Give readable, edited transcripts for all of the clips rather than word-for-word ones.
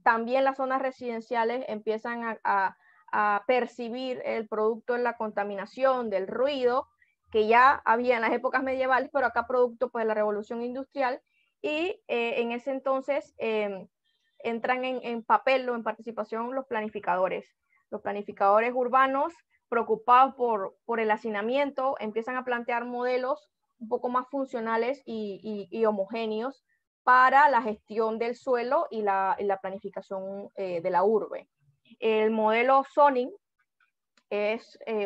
también las zonas residenciales empiezan a percibir el producto de la contaminación, del ruido, que ya había en las épocas medievales, pero acá producto pues, de la revolución industrial, y en ese entonces entran en papel o en participación los planificadores. Los planificadores urbanos, preocupados por el hacinamiento, empiezan a plantear modelos un poco más funcionales y homogéneos para la gestión del suelo y la planificación de la urbe. El modelo zoning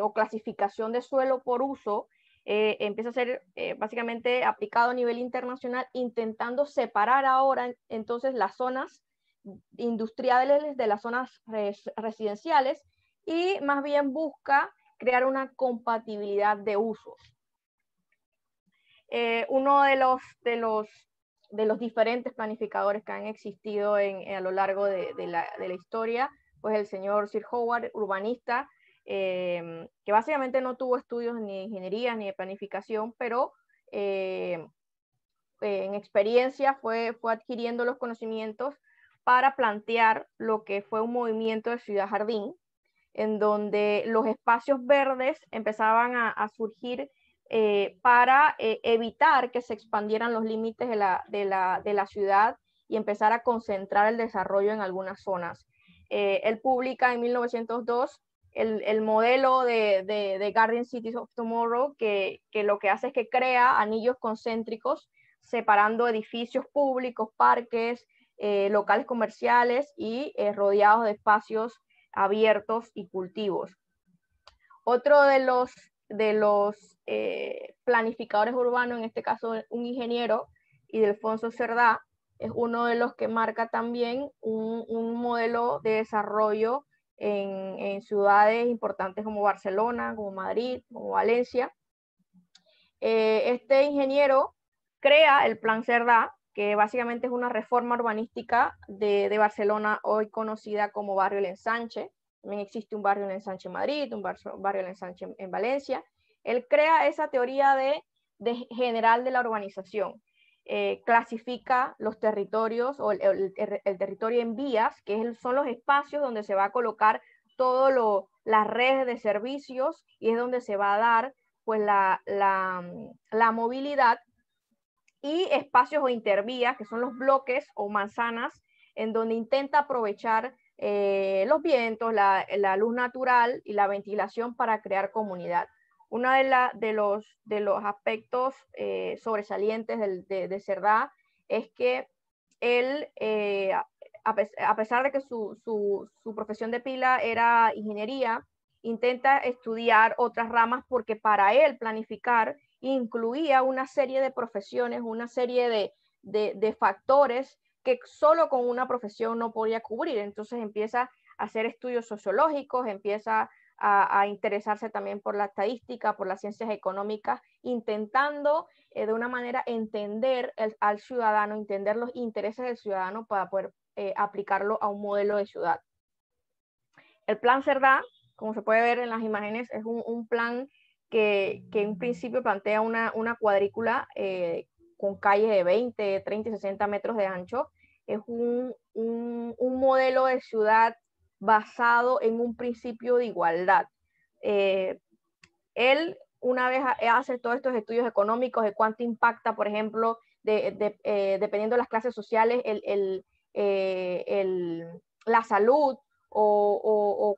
o clasificación de suelo por uso empieza a ser básicamente aplicado a nivel internacional, intentando separar ahora entonces las zonas industriales de las zonas residenciales, y más bien busca crear una compatibilidad de usos. Uno de los diferentes planificadores que han existido a lo largo de la historia, pues el señor Sir Howard, urbanista, que básicamente no tuvo estudios ni de ingeniería ni de planificación, pero en experiencia fue adquiriendo los conocimientos para plantear lo que fue un movimiento de ciudad-jardín, en donde los espacios verdes empezaban a surgir para evitar que se expandieran los límites de la ciudad y empezar a concentrar el desarrollo en algunas zonas. Él publica en 1902 el modelo de Garden Cities of Tomorrow, que lo que hace es que crea anillos concéntricos separando edificios públicos, parques, locales comerciales y rodeados de espacios abiertos y cultivos. Otro de los planificadores urbanos, en este caso un ingeniero, Ildefonso Cerdá, es uno de los que marca también un modelo de desarrollo en ciudades importantes como Barcelona, como Madrid, como Valencia. Este ingeniero crea el Plan Cerdá, que básicamente es una reforma urbanística de Barcelona, hoy conocida como Barrio El Ensanche. También existe un barrio El Ensanche en Madrid, un barrio El Ensanche en Valencia. Él crea esa teoría de general de la urbanización. Clasifica los territorios o el territorio en vías, que son los espacios donde se va a colocar todas las redes de servicios, y es donde se va a dar pues la movilidad, y espacios o intervías, que son los bloques o manzanas, en donde intenta aprovechar los vientos, la luz natural y la ventilación para crear comunidad. Uno de los aspectos sobresalientes de Cerdá es que él, a pesar de que su profesión de pila era ingeniería, intenta estudiar otras ramas, porque para él planificar incluía una serie de profesiones, una serie de factores que solo con una profesión no podía cubrir. Entonces empieza a hacer estudios sociológicos, empieza a interesarse también por la estadística, por las ciencias económicas, intentando de una manera entender al ciudadano, entender los intereses del ciudadano para poder aplicarlo a un modelo de ciudad. El Plan Cerdá, como se puede ver en las imágenes, es un plan que en principio plantea una cuadrícula con calles de 20, 30 y 60 metros de ancho. Es un modelo de ciudad basado en un principio de igualdad. Él, una vez hace todos estos estudios económicos de cuánto impacta, por ejemplo, dependiendo de las clases sociales, la salud, o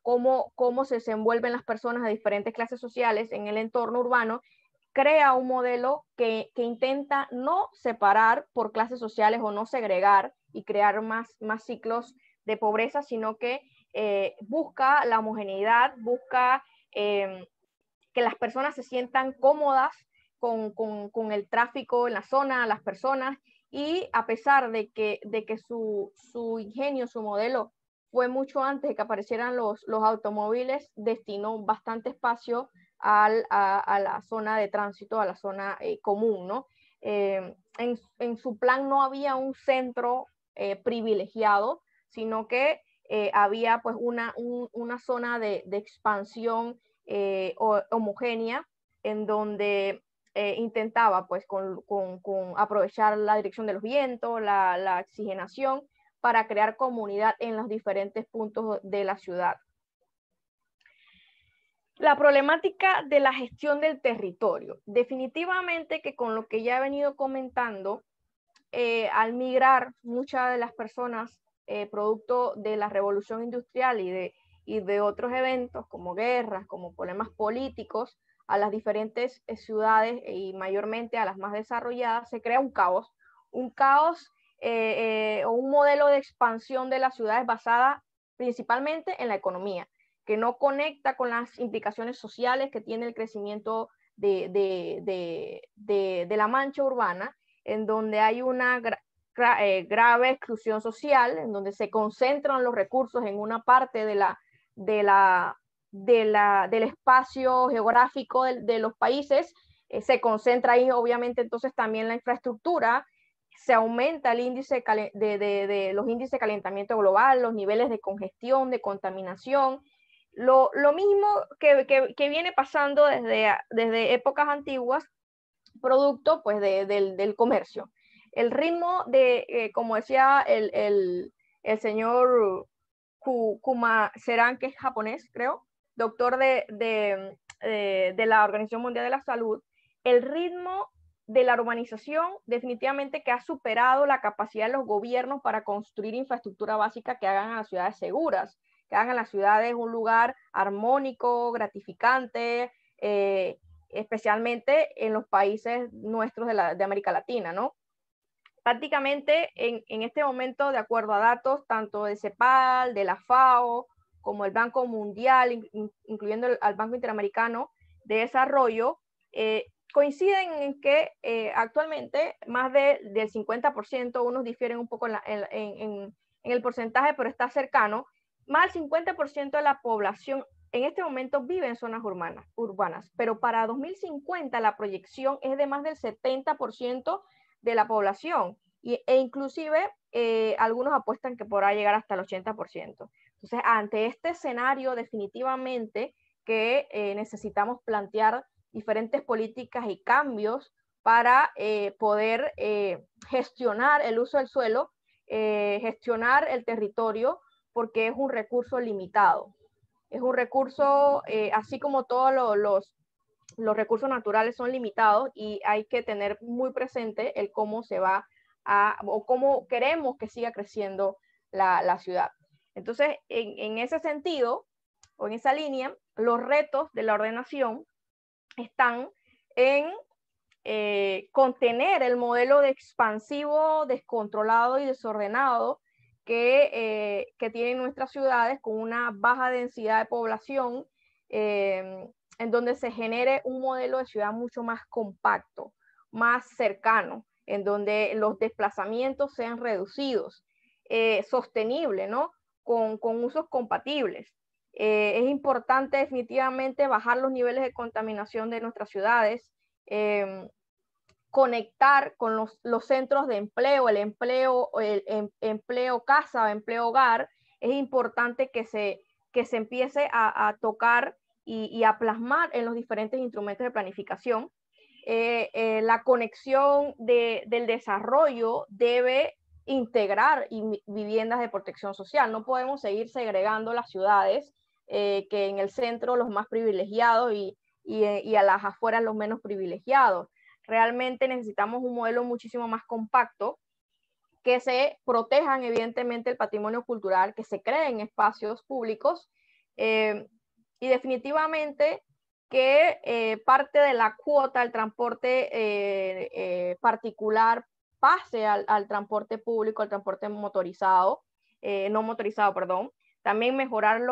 cómo se desenvuelven las personas de diferentes clases sociales en el entorno urbano, crea un modelo que intenta no separar por clases sociales o no segregar y crear más ciclos de pobreza, sino que busca la homogeneidad, busca que las personas se sientan cómodas con el tráfico en la zona, las personas, y a pesar de que su ingenio, su modelo, fue mucho antes de que aparecieran los automóviles, destinó bastante espacio a la zona de tránsito, a la zona común, ¿no? En su plan no había un centro privilegiado, sino que había pues una zona de expansión homogénea, en donde intentaba pues con aprovechar la dirección de los vientos, la oxigenación, para crear comunidad en los diferentes puntos de la ciudad. La problemática de la gestión del territorio. Definitivamente que con lo que ya he venido comentando, al migrar muchas de las personas producto de la revolución industrial y de otros eventos como guerras, como problemas políticos, a las diferentes ciudades y mayormente a las más desarrolladas, se crea un caos o un modelo de expansión de las ciudades basada principalmente en la economía, que no conecta con las implicaciones sociales que tiene el crecimiento de la mancha urbana, en donde hay una grave exclusión social, en donde se concentran los recursos en una parte del espacio geográfico de los países, se concentra ahí obviamente entonces también la infraestructura, se aumenta el índice de los índices de calentamiento global, los niveles de congestión, de contaminación, lo mismo que viene pasando desde épocas antiguas, producto pues del comercio. El ritmo como decía el señor Kuma-Seran, que es japonés, creo, doctor de la Organización Mundial de la Salud, el ritmo de la urbanización definitivamente que ha superado la capacidad de los gobiernos para construir infraestructura básica que hagan a las ciudades seguras, que hagan a las ciudades un lugar armónico, gratificante, especialmente en los países nuestros de América Latina, ¿no? Prácticamente en este momento, de acuerdo a datos tanto de CEPAL, de la FAO, como el Banco Mundial, incluyendo al Banco Interamericano de Desarrollo, coinciden en que actualmente más del 50%, unos difieren un poco en el porcentaje, pero está cercano, más del 50% de la población en este momento vive en zonas urbanas, pero para 2050 la proyección es de más del 70% de la población e inclusive algunos apuestan que podrá llegar hasta el 80%. Entonces, ante este escenario definitivamente que necesitamos plantear diferentes políticas y cambios para poder gestionar el uso del suelo, gestionar el territorio, porque es un recurso limitado. Es un recurso, así como todos los recursos naturales son limitados y hay que tener muy presente el cómo se va o cómo queremos que siga creciendo la ciudad. Entonces, en ese sentido, o en esa línea, los retos de la ordenación están en contener el modelo de expansivo, descontrolado y desordenado que tienen nuestras ciudades con una baja densidad de población, en donde se genere un modelo de ciudad mucho más compacto, más cercano, en donde los desplazamientos sean reducidos, sostenible, ¿no? Con usos compatibles. Es importante definitivamente bajar los niveles de contaminación de nuestras ciudades, conectar con los centros de empleo, el empleo casa o empleo hogar. Es importante que se empiece a tocar y a plasmar en los diferentes instrumentos de planificación. La conexión del desarrollo debe integrar viviendas de protección social. No podemos seguir segregando las ciudades, que en el centro los más privilegiados y a las afueras los menos privilegiados. Realmente necesitamos un modelo muchísimo más compacto, que se protejan evidentemente el patrimonio cultural, que se creen espacios públicos y definitivamente que parte de la cuota del transporte particular pase al transporte público, al transporte motorizado, no motorizado, perdón. También mejorar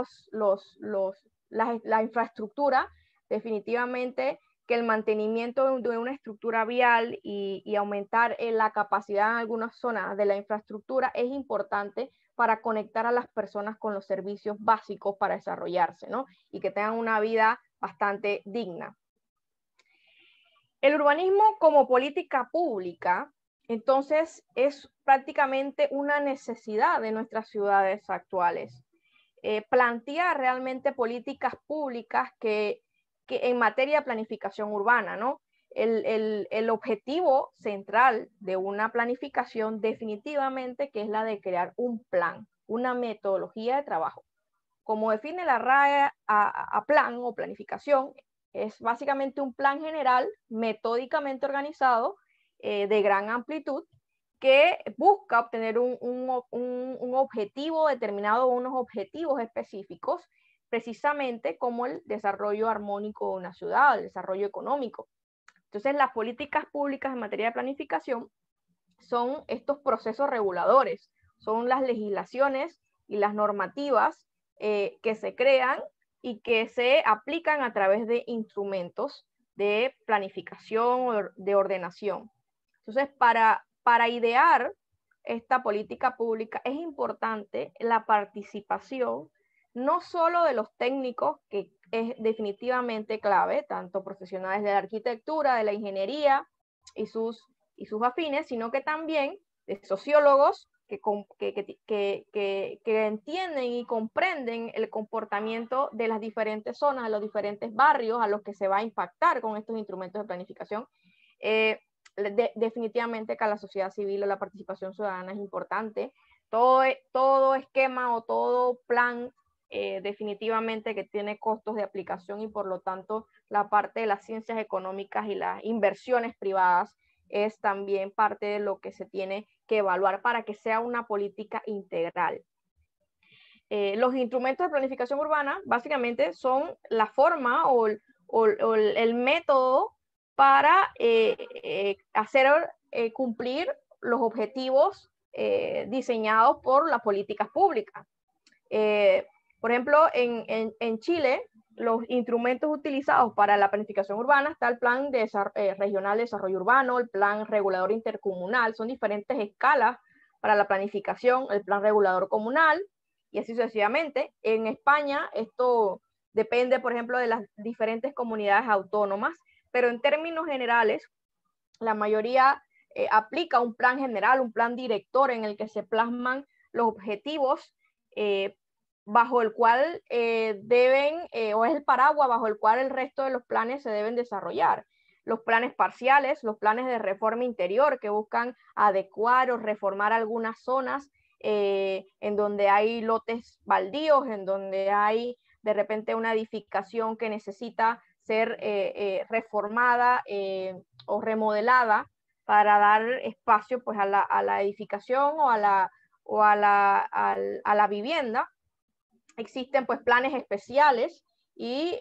la infraestructura, definitivamente que el mantenimiento de una estructura vial y aumentar la capacidad en algunas zonas de la infraestructura es importante para conectar a las personas con los servicios básicos para desarrollarse, ¿no? Y que tengan una vida bastante digna. El urbanismo como política pública, entonces, es prácticamente una necesidad de nuestras ciudades actuales. Plantear realmente políticas públicas que en materia de planificación urbana, ¿no? el objetivo central de una planificación definitivamente que es la de crear un plan, una metodología de trabajo. Como define la RAE a plan o planificación, es básicamente un plan general metódicamente organizado de gran amplitud que busca obtener un objetivo determinado, unos objetivos específicos, precisamente como el desarrollo armónico de una ciudad, el desarrollo económico. Entonces, las políticas públicas en materia de planificación son estos procesos reguladores, son las legislaciones y las normativas que se crean y que se aplican a través de instrumentos de planificación o de ordenación. Entonces, para idear esta política pública es importante la participación no solo de los técnicos, que es definitivamente clave, tanto profesionales de la arquitectura, de la ingeniería y sus afines, sino que también de sociólogos que entienden y comprenden el comportamiento de las diferentes zonas, de los diferentes barrios a los que se va a impactar con estos instrumentos de planificación. Definitivamente que a la sociedad civil o la participación ciudadana es importante. Todo esquema o todo plan definitivamente que tiene costos de aplicación y por lo tanto la parte de las ciencias económicas y las inversiones privadas es también parte de lo que se tiene que evaluar para que sea una política integral. Los instrumentos de planificación urbana básicamente son la forma o el método para hacer cumplir los objetivos diseñados por las políticas públicas. Por ejemplo, en Chile, los instrumentos utilizados para la planificación urbana está el Plan Regional de Desarrollo Urbano, el Plan Regulador Intercomunal, son diferentes escalas para la planificación, el Plan Regulador Comunal, y así sucesivamente. En España, esto depende, por ejemplo, de las diferentes comunidades autónomas, pero en términos generales, la mayoría aplica un plan general, un plan director en el que se plasman los objetivos bajo el cual o es el paraguas bajo el cual el resto de los planes se deben desarrollar. Los planes parciales, los planes de reforma interior que buscan adecuar o reformar algunas zonas en donde hay lotes baldíos, en donde hay de repente una edificación que necesita ser reformada o remodelada para dar espacio pues, a la edificación o a la vivienda. Existen pues planes especiales y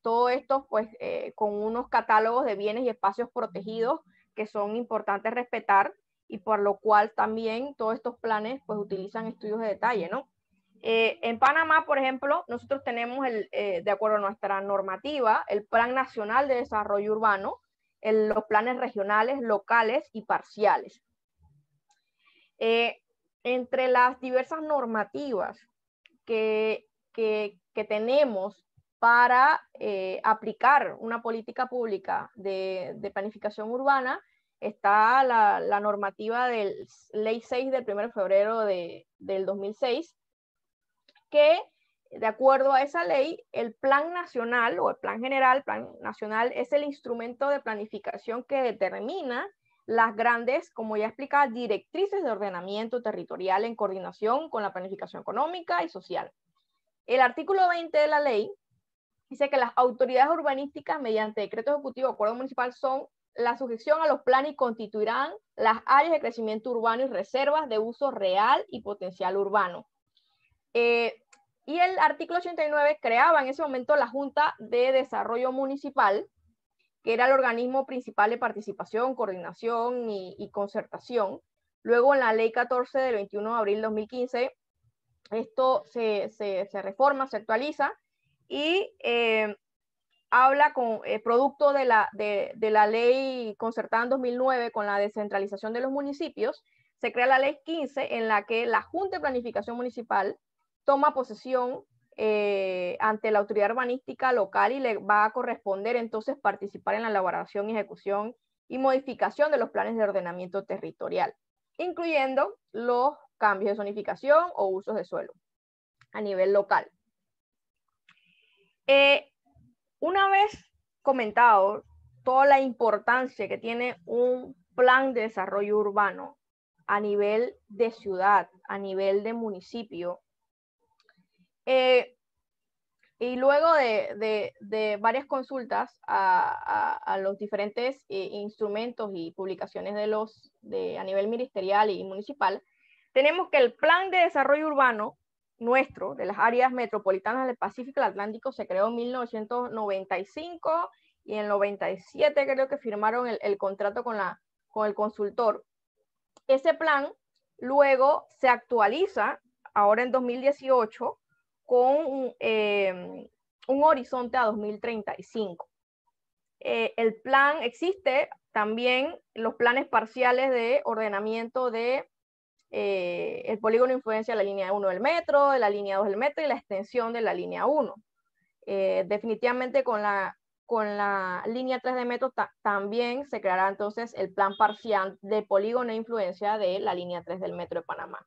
todo esto pues con unos catálogos de bienes y espacios protegidos que son importantes respetar y por lo cual también todos estos planes pues utilizan estudios de detalle, ¿no? En Panamá, por ejemplo, nosotros tenemos, de acuerdo a nuestra normativa, el Plan Nacional de Desarrollo Urbano, los planes regionales, locales y parciales. Entre las diversas normativas que tenemos para aplicar una política pública de planificación urbana, está la normativa de Ley 6 del 1 de febrero del 2006, que de acuerdo a esa ley, el plan nacional o el plan general, plan nacional, es el instrumento de planificación que determina las grandes, como ya explicaba, directrices de ordenamiento territorial en coordinación con la planificación económica y social. El artículo 20 de la ley dice que las autoridades urbanísticas, mediante decreto ejecutivo o acuerdo municipal, son la sujeción a los planes y constituirán las áreas de crecimiento urbano y reservas de uso real y potencial urbano. Y el artículo 89 creaba en ese momento la Junta de Desarrollo Municipal, que era el organismo principal de participación, coordinación y concertación. Luego en la ley 14 del 21 de abril de 2015, esto se reforma, se actualiza y habla con producto de la ley concertada en 2009 con la descentralización de los municipios, se crea la ley 15 en la que la Junta de Planificación Municipal toma posesión ante la autoridad urbanística local y le va a corresponder entonces participar en la elaboración, ejecución y modificación de los planes de ordenamiento territorial, incluyendo los cambios de zonificación o usos de suelo a nivel local. Una vez comentado toda la importancia que tiene un plan de desarrollo urbano a nivel de ciudad, a nivel de municipio. Y luego de varias consultas a los diferentes instrumentos y publicaciones a nivel ministerial y municipal, tenemos que el Plan de Desarrollo Urbano nuestro, de las áreas metropolitanas del Pacífico y el Atlántico, se creó en 1995 y en el 97 creo que firmaron el contrato con el consultor. Ese plan luego se actualiza ahora en 2018 con un horizonte a 2035. El plan existe también, los planes parciales de ordenamiento de el polígono de influencia de la línea 1 del metro, de la línea 2 del metro y la extensión de la línea 1. Definitivamente con la línea 3 de metro también se creará entonces el plan parcial de polígono de influencia de la línea 3 del metro de Panamá.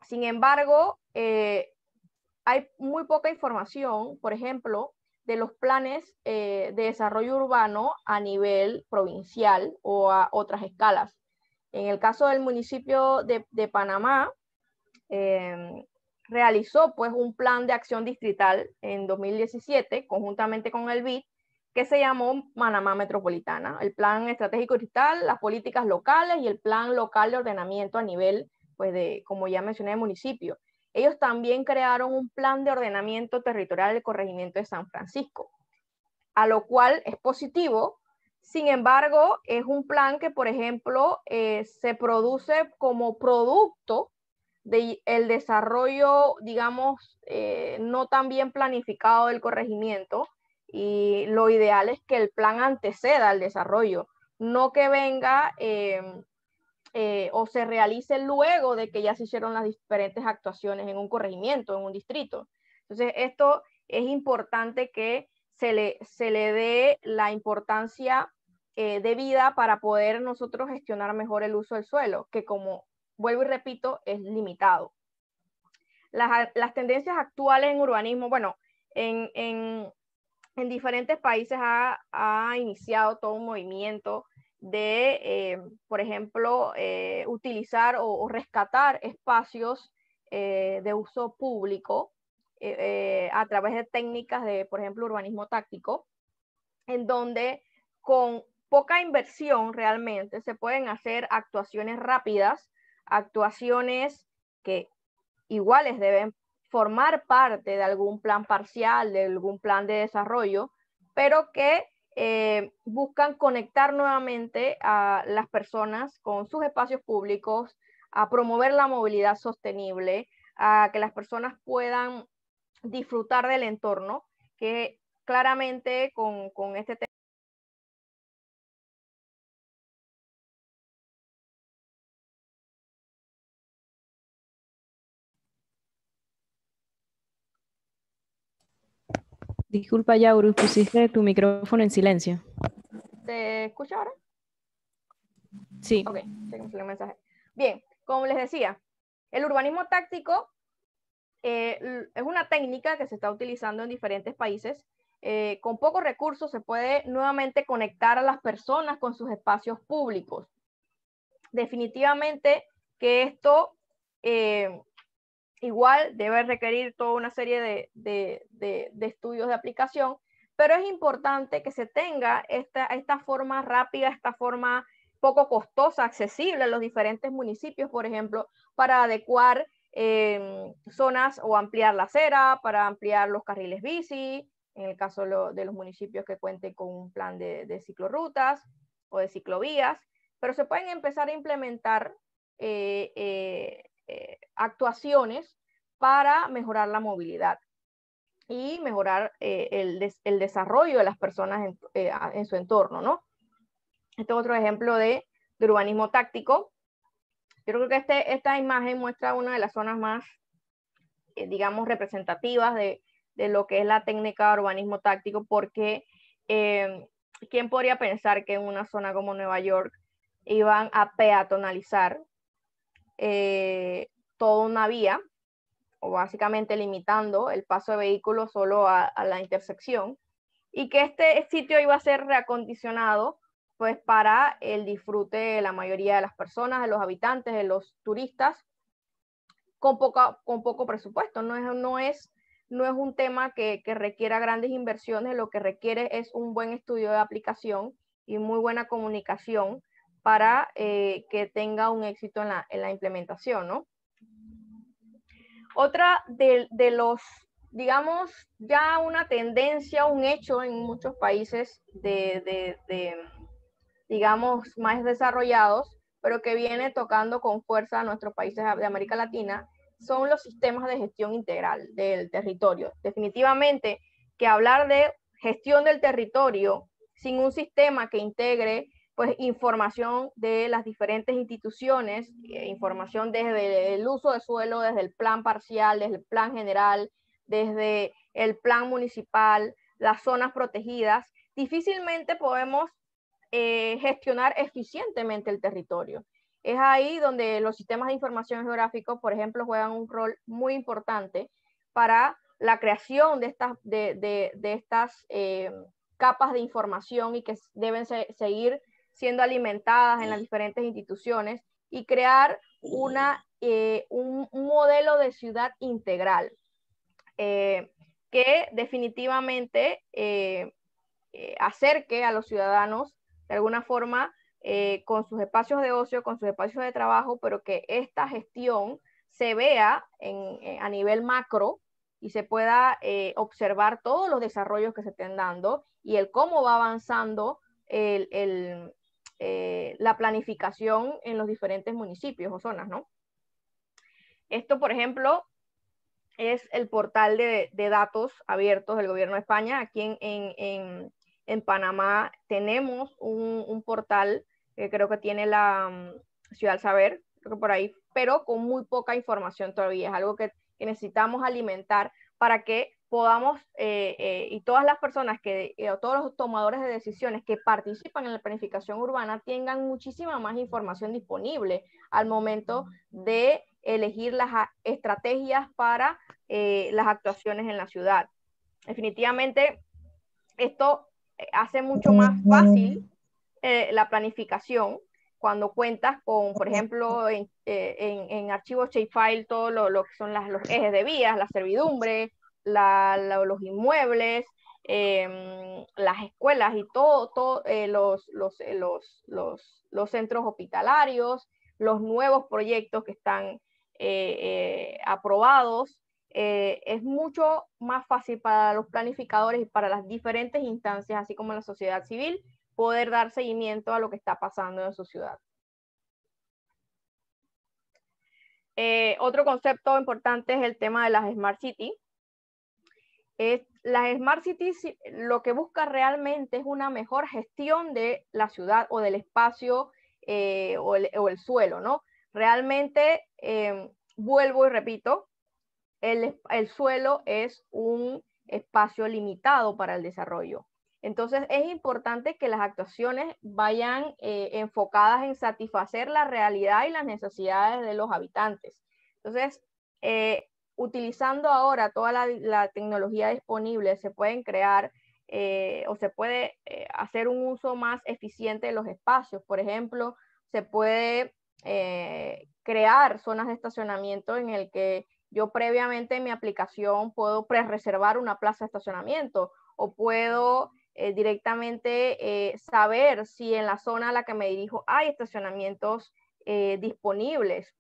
Sin embargo, hay muy poca información, por ejemplo, de los planes de desarrollo urbano a nivel provincial o a otras escalas. En el caso del municipio de Panamá, realizó pues un plan de acción distrital en 2017, conjuntamente con el BID, que se llamó Panamá Metropolitana, el plan estratégico distrital, las políticas locales y el plan local de ordenamiento a nivel, pues como ya mencioné, de municipio. Ellos también crearon un plan de ordenamiento territorial del corregimiento de San Francisco, a lo cual es positivo. Sin embargo, es un plan que, por ejemplo, se produce como producto del desarrollo, digamos, no tan bien planificado del corregimiento, y lo ideal es que el plan anteceda al desarrollo, no que venga o se realice luego de que ya se hicieron las diferentes actuaciones en un corregimiento, en un distrito. Entonces, esto es importante que se le dé la importancia debida para poder nosotros gestionar mejor el uso del suelo, que como vuelvo y repito, es limitado. Las tendencias actuales en urbanismo, bueno, en diferentes países ha iniciado todo un movimiento de, por ejemplo, utilizar o rescatar espacios de uso público a través de técnicas de, por ejemplo, urbanismo táctico, en donde con poca inversión realmente se pueden hacer actuaciones rápidas, actuaciones que iguales deben formar parte de algún plan parcial, de algún plan de desarrollo, pero que buscan conectar nuevamente a las personas con sus espacios públicos, a promover la movilidad sostenible, a que las personas puedan disfrutar del entorno, que claramente con este tema. Disculpa, Yauru, pusiste tu micrófono en silencio. ¿Se escucha ahora? Sí. Ok, seguimos el mensaje. Bien, como les decía, el urbanismo táctico es una técnica que se está utilizando en diferentes países. Con pocos recursos se puede nuevamente conectar a las personas con sus espacios públicos. Definitivamente que esto igual debe requerir toda una serie de estudios de aplicación, pero es importante que se tenga esta forma rápida, esta forma poco costosa, accesible a los diferentes municipios, por ejemplo, para adecuar zonas o ampliar la acera, para ampliar los carriles bici, en el caso de los municipios que cuenten con un plan de ciclorrutas o de ciclovías, pero se pueden empezar a implementar actuaciones para mejorar la movilidad y mejorar el desarrollo de las personas en su entorno, ¿no? Este es otro ejemplo de urbanismo táctico. Yo creo que esta imagen muestra una de las zonas más, digamos, representativas de lo que es la técnica de urbanismo táctico, porque ¿quién podría pensar que en una zona como Nueva York iban a peatonalizar toda una vía, o básicamente limitando el paso de vehículos solo a la intersección? y que este sitio iba a ser reacondicionado pues para el disfrute de la mayoría de las personas, de los habitantes, de los turistas, con poco presupuesto. No es un tema que requiera grandes inversiones, lo que requiere es un buen estudio de aplicación y muy buena comunicación para que tenga un éxito en la implementación, ¿no? Otra de los, digamos, ya una tendencia, un hecho en muchos países digamos, más desarrollados, pero que viene tocando con fuerza a nuestros países de América Latina, son los sistemas de gestión integral del territorio. Definitivamente que hablar de gestión del territorio sin un sistema que integre pues información de las diferentes instituciones, información desde el uso de suelo, desde el plan parcial, desde el plan general, desde el plan municipal, las zonas protegidas, difícilmente podemos gestionar eficientemente el territorio. Es ahí donde los sistemas de información geográficos, por ejemplo, juegan un rol muy importante para la creación de estas capas de información y que deben seguir siendo alimentadas en las diferentes instituciones y crear un modelo de ciudad integral que definitivamente acerque a los ciudadanos de alguna forma con sus espacios de ocio, con sus espacios de trabajo, pero que esta gestión se vea a nivel macro y se pueda observar todos los desarrollos que se estén dando y el cómo va avanzando la planificación en los diferentes municipios o zonas, ¿no? Esto, por ejemplo, es el portal de datos abiertos del gobierno de España. Aquí en Panamá tenemos un portal que creo que tiene la Ciudad del Saber, creo que por ahí, pero con muy poca información todavía. Es algo que necesitamos alimentar para que podamos, y todas las personas o todos los tomadores de decisiones que participan en la planificación urbana tengan muchísima más información disponible al momento de elegir las estrategias para las actuaciones en la ciudad. Definitivamente, esto hace mucho más fácil la planificación cuando cuentas con, por ejemplo, en archivos shapefile, todo lo que son los ejes de vías, la servidumbre, los inmuebles, las escuelas y todo los centros hospitalarios, los nuevos proyectos que están aprobados. Es mucho más fácil para los planificadores y para las diferentes instancias, así como la sociedad civil, poder dar seguimiento a lo que está pasando en su ciudad. Otro concepto importante es el tema de las Smart Cities. Las Smart Cities lo que busca realmente es una mejor gestión de la ciudad o del espacio o el suelo, ¿no? Realmente, vuelvo y repito, el suelo es un espacio limitado para el desarrollo. Entonces es importante que las actuaciones vayan enfocadas en satisfacer la realidad y las necesidades de los habitantes. Entonces, utilizando ahora toda la tecnología disponible, se pueden crear o se puede hacer un uso más eficiente de los espacios. Por ejemplo, se puede crear zonas de estacionamiento en el que yo previamente en mi aplicación puedo pre-reservar una plaza de estacionamiento o puedo directamente saber si en la zona a la que me dirijo hay estacionamientos disponibles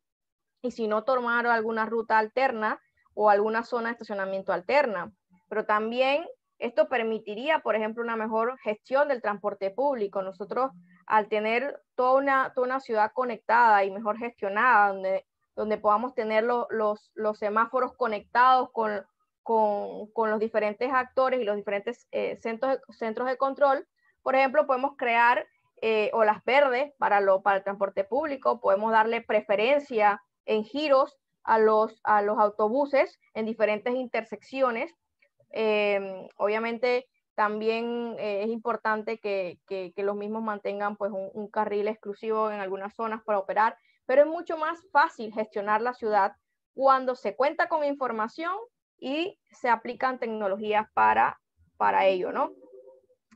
y si no, tomar alguna ruta alterna o alguna zona de estacionamiento alterna. Pero también esto permitiría, por ejemplo, una mejor gestión del transporte público. Nosotros, al tener toda una ciudad conectada y mejor gestionada, donde podamos tener los semáforos conectados con los diferentes actores y los diferentes centros de control. Por ejemplo, podemos crear olas verdes para el transporte público, podemos darle preferencia en giros a los autobuses en diferentes intersecciones. Obviamente también es importante que los mismos mantengan pues un carril exclusivo en algunas zonas para operar, pero es mucho más fácil gestionar la ciudad cuando se cuenta con información y se aplican tecnologías para ello, ¿no?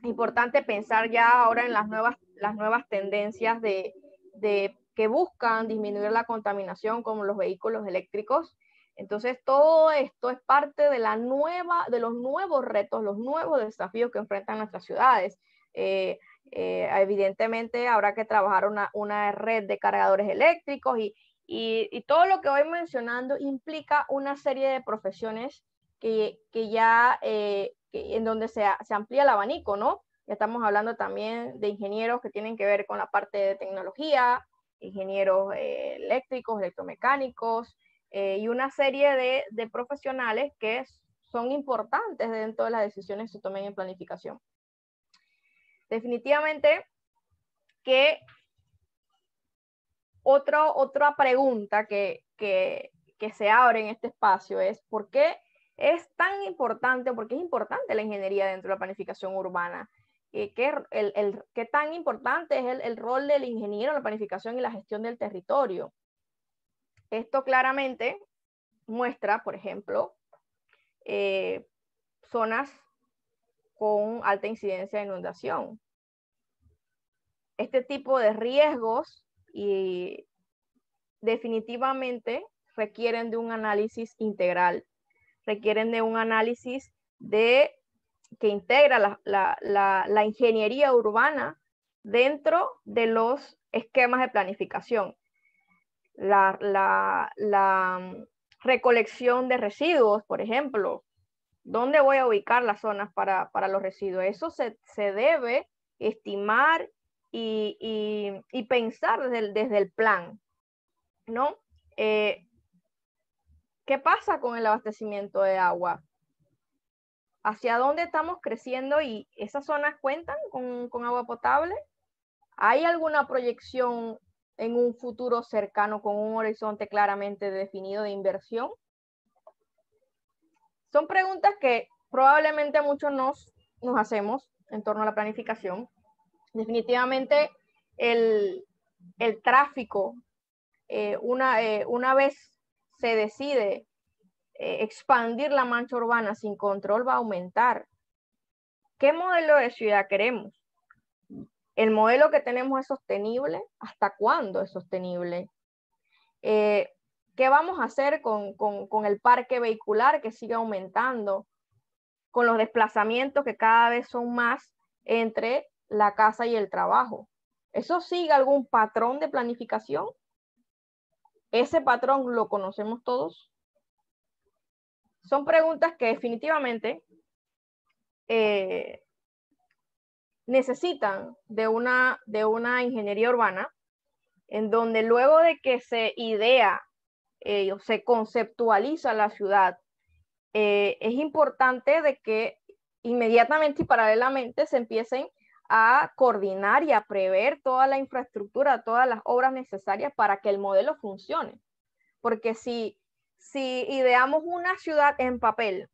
Importante pensar ya ahora en las nuevas tendencias que buscan disminuir la contaminación, como los vehículos eléctricos. Entonces, todo esto es parte de los nuevos retos, los nuevos desafíos que enfrentan nuestras ciudades. Evidentemente, habrá que trabajar una red de cargadores eléctricos y todo lo que voy mencionando implica una serie de profesiones que ya en donde se amplía el abanico, ¿no? Ya estamos hablando también de ingenieros que tienen que ver con la parte de tecnología, ingenieros eléctricos, electromecánicos, y una serie de profesionales que son importantes dentro de las decisiones que se tomen en planificación. Definitivamente que otra pregunta que se abre en este espacio es ¿por qué es tan importante, por qué es importante la ingeniería dentro de la planificación urbana? ¿Qué tan importante es el rol del ingeniero en la planificación y la gestión del territorio? Esto claramente muestra, por ejemplo, zonas con alta incidencia de inundación. Este tipo de riesgos y definitivamente requieren de un análisis integral, requieren de un análisis que integra la ingeniería urbana dentro de los esquemas de planificación. La recolección de residuos, por ejemplo, ¿dónde voy a ubicar las zonas para los residuos? Eso se debe estimar y pensar desde el plan, ¿no? ¿Qué pasa con el abastecimiento de agua? ¿Hacia dónde estamos creciendo y esas zonas cuentan con agua potable? ¿Hay alguna proyección en un futuro cercano con un horizonte claramente definido de inversión? Son preguntas que probablemente muchos nos hacemos en torno a la planificación. Definitivamente el tráfico, una vez se decide expandir la mancha urbana sin control, va a aumentar. ¿Qué modelo de ciudad queremos? ¿El modelo que tenemos es sostenible? ¿Hasta cuándo es sostenible? ¿Qué vamos a hacer con el parque vehicular que sigue aumentando? Con los desplazamientos que cada vez son más entre la casa y el trabajo. ¿Eso sigue algún patrón de planificación? ¿Ese patrón lo conocemos todos? Son preguntas que definitivamente necesitan de una ingeniería urbana en donde luego de que se idea o se conceptualiza la ciudad, es importante de que inmediatamente y paralelamente se empiecen a coordinar y a prever toda la infraestructura, todas las obras necesarias para que el modelo funcione. Porque si ideamos una ciudad en papel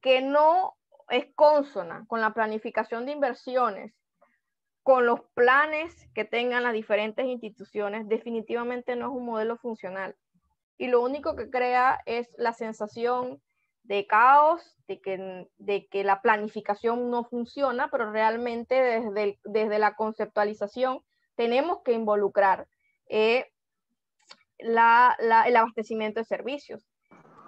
que no es consona con la planificación de inversiones, con los planes que tengan las diferentes instituciones, definitivamente no es un modelo funcional. Y lo único que crea es la sensación de caos, de que la planificación no funciona, pero realmente desde la conceptualización tenemos que involucrar el abastecimiento de servicios.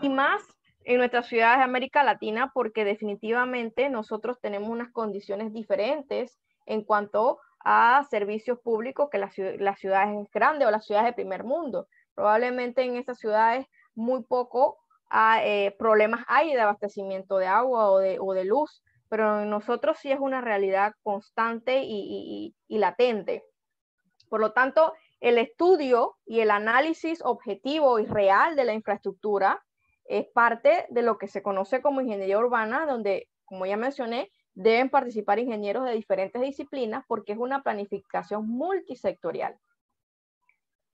Y más en nuestras ciudades de América Latina, porque definitivamente nosotros tenemos unas condiciones diferentes en cuanto a servicios públicos que las ciudades grandes o las ciudades de primer mundo. Probablemente en estas ciudades muy poco problemas hay de abastecimiento de agua o de luz, pero en nosotros sí es una realidad constante y latente. Por lo tanto, el estudio y el análisis objetivo y real de la infraestructura es parte de lo que se conoce como ingeniería urbana, donde, como ya mencioné, deben participar ingenieros de diferentes disciplinas porque es una planificación multisectorial.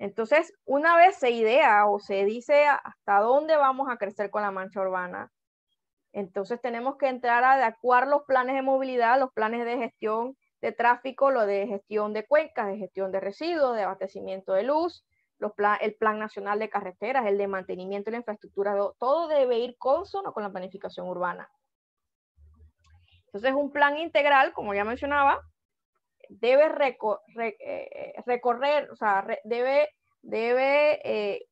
Entonces, una vez se idea o se dice hasta dónde vamos a crecer con la mancha urbana, entonces tenemos que entrar a adecuar los planes de movilidad, los planes de gestión de tráfico, lo de gestión de cuencas, de gestión de residuos, de abastecimiento de luz, el plan nacional de carreteras, el de mantenimiento de la infraestructura, todo debe ir consono con la planificación urbana. Entonces, un plan integral, como ya mencionaba, debe recorrer, o sea, debe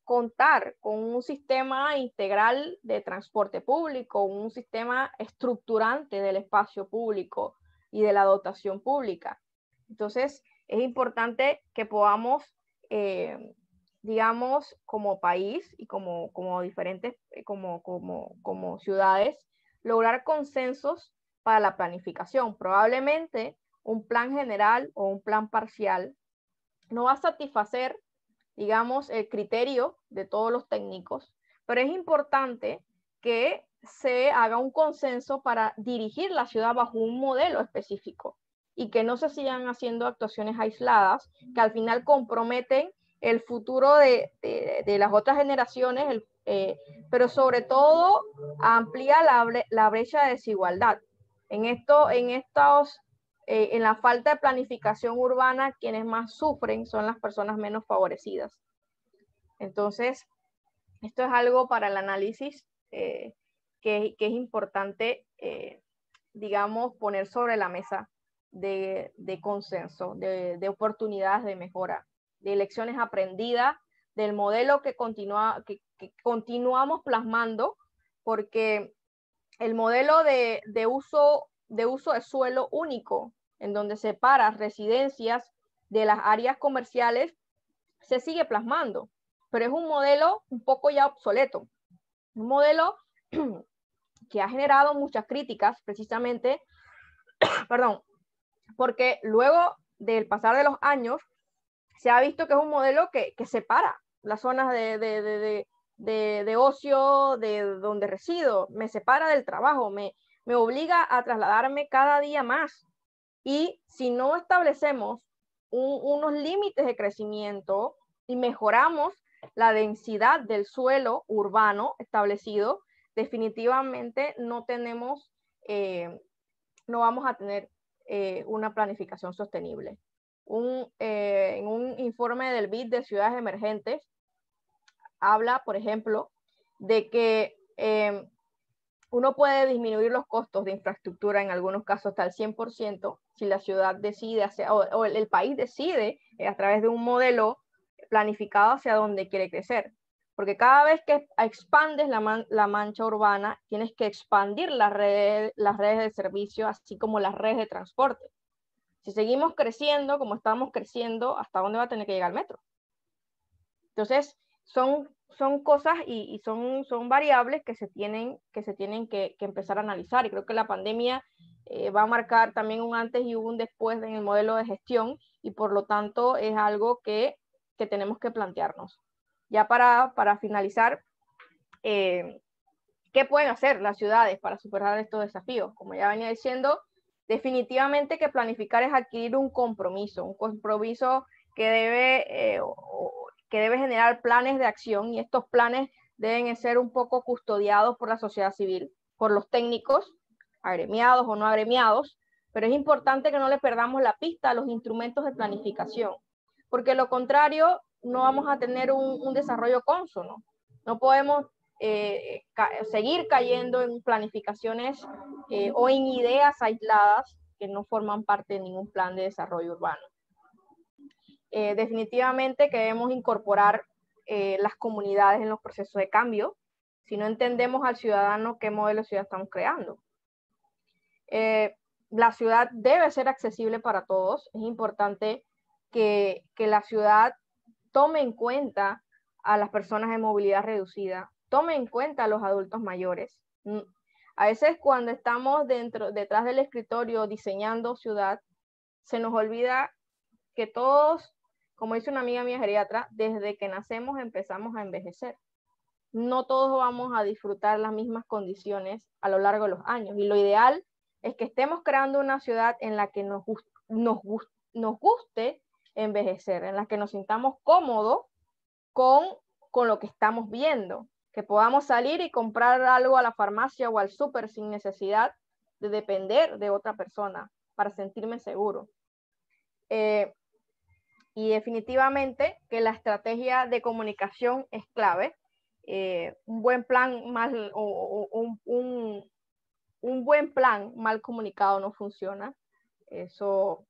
contar con un sistema integral de transporte público, un sistema estructurante del espacio público y de la dotación pública. Entonces, es importante que podamos, digamos, como país y como diferentes, como ciudades, lograr consensos para la planificación. Probablemente un plan general o un plan parcial no va a satisfacer, digamos, el criterio de todos los técnicos, pero es importante que se haga un consenso para dirigir la ciudad bajo un modelo específico y que no se sigan haciendo actuaciones aisladas que al final comprometen el futuro de las otras generaciones, pero sobre todo amplía la brecha de desigualdad. En la falta de planificación urbana, quienes más sufren son las personas menos favorecidas. Entonces, esto es algo para el análisis que es importante, digamos, poner sobre la mesa de consenso, de oportunidades de mejora, de lecciones aprendidas, del modelo que continuamos plasmando, porque el modelo de uso de suelo único, en donde separa residencias de las áreas comerciales, se sigue plasmando, pero es un modelo un poco ya obsoleto, un modelo que ha generado muchas críticas precisamente, perdón, porque luego del pasar de los años se ha visto que es un modelo que separa las zonas de ocio, de donde resido, me separa del trabajo, me obliga a trasladarme cada día más. Y si no establecemos unos límites de crecimiento y mejoramos la densidad del suelo urbano establecido, definitivamente no vamos a tener una planificación sostenible. En un informe del BID de ciudades emergentes, habla, por ejemplo, de que uno puede disminuir los costos de infraestructura en algunos casos hasta el 100% si la ciudad decide o el país decide a través de un modelo planificado hacia dónde quiere crecer. Porque cada vez que expandes la mancha urbana, tienes que expandir las redes de servicio, así como las redes de transporte. Si seguimos creciendo como estamos creciendo, ¿hasta dónde va a tener que llegar el metro? Entonces, son cosas y son variables que se tienen que empezar a analizar. Y creo que la pandemia va a marcar también un antes y un después en el modelo de gestión, y por lo tanto es algo que tenemos que plantearnos. Ya para finalizar, ¿qué pueden hacer las ciudades para superar estos desafíos? Como ya venía diciendo, definitivamente que planificar es adquirir un compromiso que debe generar planes de acción, y estos planes deben ser un poco custodiados por la sociedad civil, por los técnicos, agremiados o no agremiados, pero es importante que no le perdamos la pista a los instrumentos de planificación, porque lo contrario no vamos a tener un desarrollo cónsono. No podemos seguir cayendo en planificaciones o en ideas aisladas que no forman parte de ningún plan de desarrollo urbano. Definitivamente que debemos incorporar las comunidades en los procesos de cambio. Si no entendemos al ciudadano, ¿qué modelo de ciudad estamos creando? La ciudad debe ser accesible para todos. Es importante que la ciudad tome en cuenta a las personas de movilidad reducida, tome en cuenta a los adultos mayores. A veces cuando estamos detrás del escritorio diseñando ciudad, se nos olvida que todos, como dice una amiga mía geriatra, desde que nacemos empezamos a envejecer. No todos vamos a disfrutar las mismas condiciones a lo largo de los años, y lo ideal es que estemos creando una ciudad en la que nos guste envejecer, en la que nos sintamos cómodos con lo que estamos viendo, que podamos salir y comprar algo a la farmacia o al súper sin necesidad de depender de otra persona para sentirme seguro. Y definitivamente que la estrategia de comunicación es clave. Un buen plan un buen plan mal comunicado no funciona. Eso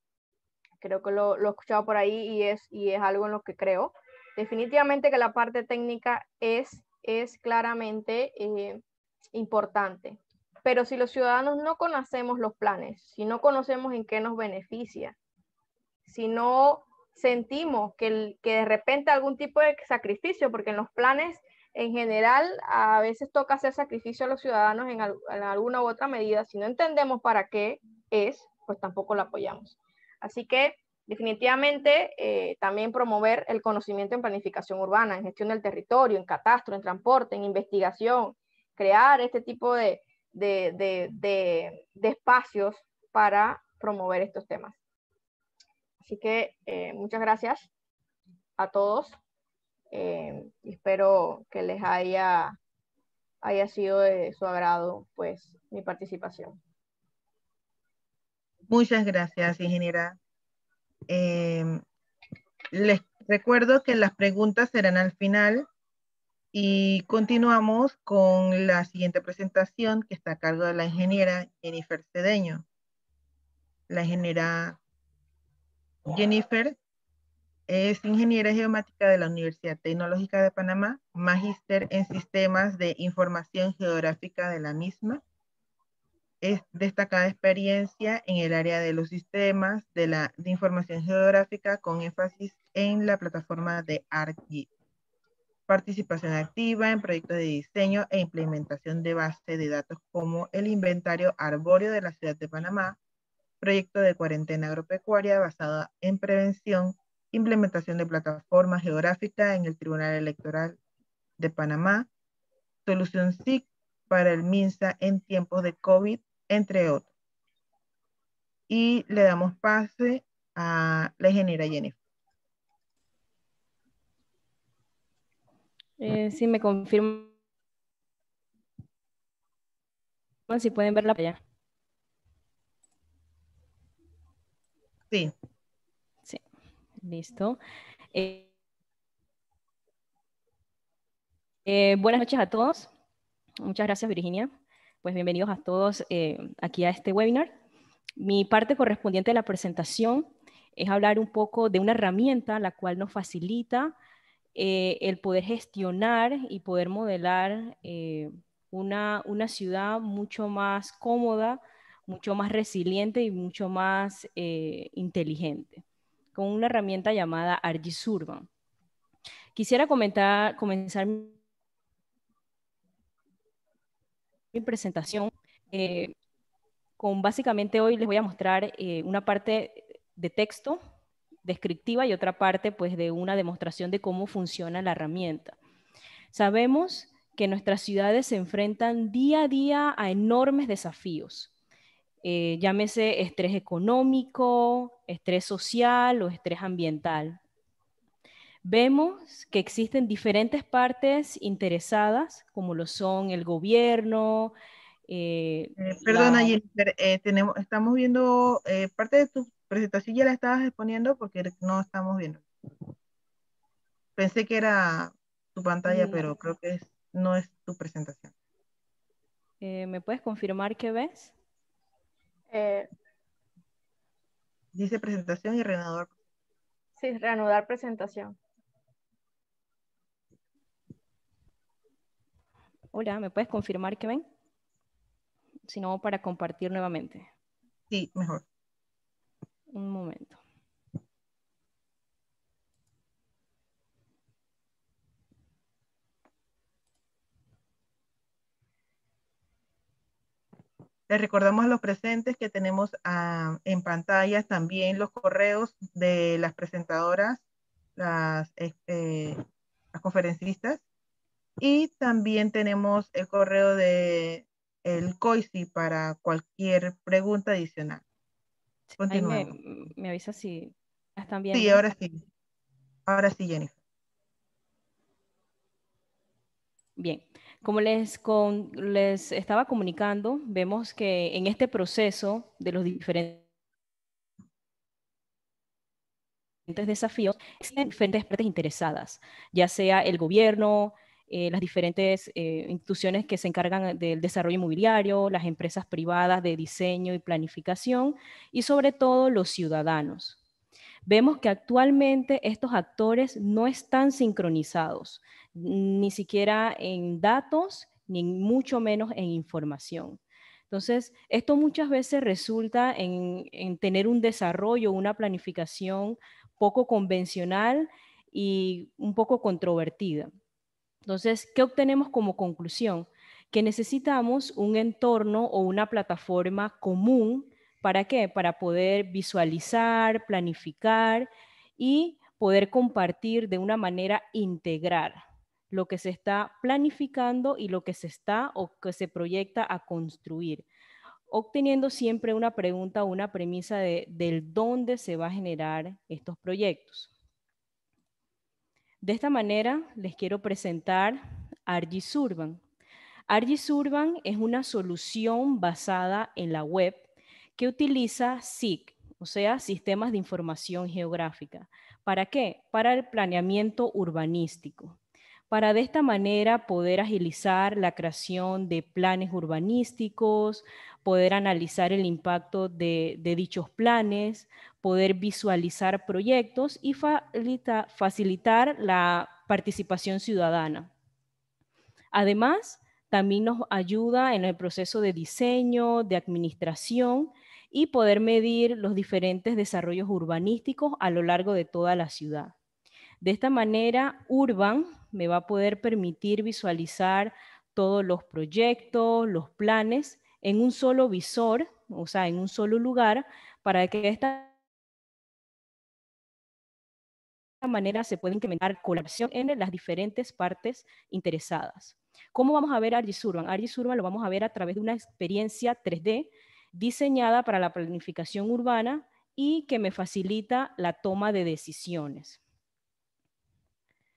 creo que lo he escuchado por ahí y es algo en lo que creo. Definitivamente que la parte técnica es claramente importante. Pero si los ciudadanos no conocemos los planes, si no conocemos en qué nos beneficia, si no sentimos que de repente algún tipo de sacrificio, porque en los planes en general a veces toca hacer sacrificio a los ciudadanos en alguna u otra medida, si no entendemos para qué es, pues tampoco lo apoyamos. Así que definitivamente también promover el conocimiento en planificación urbana, en gestión del territorio, en catastro, en transporte, en investigación, crear este tipo de espacios para promover estos temas. Así que muchas gracias a todos. Espero que les haya sido de su agrado pues mi participación. Muchas gracias, ingeniera. Les recuerdo que las preguntas serán al final y continuamos con la siguiente presentación que está a cargo de la ingeniera Jennifer Cedeño. La ingeniera Jennifer es ingeniera geomática de la Universidad Tecnológica de Panamá, magíster en sistemas de información geográfica de la misma. Es destacada experiencia en el área de los sistemas de información geográfica con énfasis en la plataforma de ArcGIS. Participación activa en proyectos de diseño e implementación de base de datos como el inventario arbóreo de la ciudad de Panamá, proyecto de cuarentena agropecuaria basada en prevención, implementación de plataforma geográfica en el Tribunal Electoral de Panamá, solución SIC para el MINSA en tiempos de COVID, entre otros. Y le damos pase a la ingeniera Jennifer. Sí, me confirman si pueden ver la pantalla. Sí. Sí, listo. Buenas noches a todos. Muchas gracias, Virginia. Pues bienvenidos a todos aquí a este webinar. Mi parte correspondiente a la presentación es hablar un poco de una herramienta la cual nos facilita el poder gestionar y poder modelar una ciudad mucho más cómoda, mucho más resiliente y mucho más inteligente, con una herramienta llamada ArcGIS Urban. Quisiera comenzar mi presentación con básicamente hoy les voy a mostrar una parte de texto descriptiva y otra parte pues de una demostración de cómo funciona la herramienta. Sabemos que nuestras ciudades se enfrentan día a día a enormes desafíos, llámese estrés económico, estrés social o estrés ambiental. Vemos que existen diferentes partes interesadas, como lo son el gobierno. Perdona, Jennifer, estamos viendo parte de tu presentación, ya la estabas exponiendo porque no estamos viendo. Pensé que era tu pantalla, pero creo que no es tu presentación. ¿Me puedes confirmar qué ves? Dice presentación y reanudar. Sí, reanudar presentación. Hola, ¿me puedes confirmar qué ven? Si no, para compartir nuevamente. Sí, mejor. Un momento. Les recordamos a los presentes que tenemos en pantalla también los correos de las presentadoras, las conferencistas, y también tenemos el correo de el COICI para cualquier pregunta adicional. Continuemos. Ahí me avisa si la están Sí, viendo. ahora sí. Ahora sí, Jennifer. Bien, como les estaba comunicando, vemos que en este proceso de los diferentes desafíos existen diferentes partes interesadas, ya sea el gobierno, las diferentes instituciones que se encargan del desarrollo inmobiliario, las empresas privadas de diseño y planificación y sobre todo los ciudadanos. Vemos que actualmente estos actores no están sincronizados, ni siquiera en datos, ni mucho menos en información. Entonces, esto muchas veces resulta en tener un desarrollo, una planificación poco convencional y un poco controvertida. Entonces, ¿qué obtenemos como conclusión? Que necesitamos un entorno o una plataforma común. ¿Para qué? Para poder visualizar, planificar y poder compartir de una manera integral lo que se está planificando y lo que se está o que se proyecta a construir, obteniendo siempre una pregunta o una premisa del dónde se va a generar estos proyectos. De esta manera les quiero presentar ArcGIS Urban. ArcGIS Urban es una solución basada en la web que utiliza SIG, o sea, Sistemas de Información Geográfica. ¿Para qué? Para el planeamiento urbanístico. Para de esta manera poder agilizar la creación de planes urbanísticos, poder analizar el impacto de dichos planes, poder visualizar proyectos y facilitar la participación ciudadana. Además, también nos ayuda en el proceso de diseño, de administración y poder medir los diferentes desarrollos urbanísticos a lo largo de toda la ciudad. De esta manera, Urban me va a poder permitir visualizar todos los proyectos, los planes en un solo visor, o sea, en un solo lugar, para que de esta manera se pueda incrementar colaboración en las diferentes partes interesadas. ¿Cómo vamos a ver ArcGIS Urban? ArcGIS Urban lo vamos a ver a través de una experiencia 3D diseñada para la planificación urbana y que me facilita la toma de decisiones.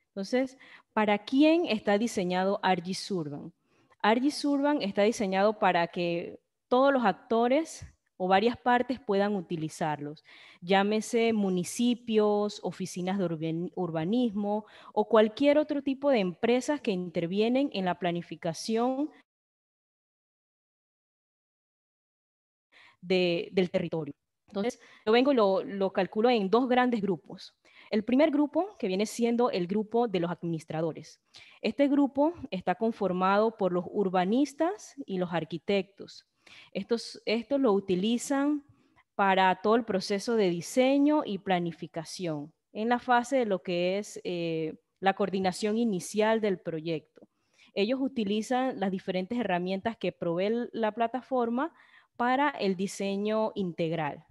Entonces, ¿para quién está diseñado ArcGIS Urban? ArcGIS Urban está diseñado para que todos los actores o varias partes puedan utilizarlos, llámese municipios, oficinas de urbanismo o cualquier otro tipo de empresas que intervienen en la planificación del territorio. Entonces, yo vengo y lo calculo en dos grandes grupos. El primer grupo, que viene siendo el grupo de los administradores. Este grupo está conformado por los urbanistas y los arquitectos. Estos lo utilizan para todo el proceso de diseño y planificación, en la fase de lo que es la coordinación inicial del proyecto. Ellos utilizan las diferentes herramientas que provee la plataforma para el diseño integral.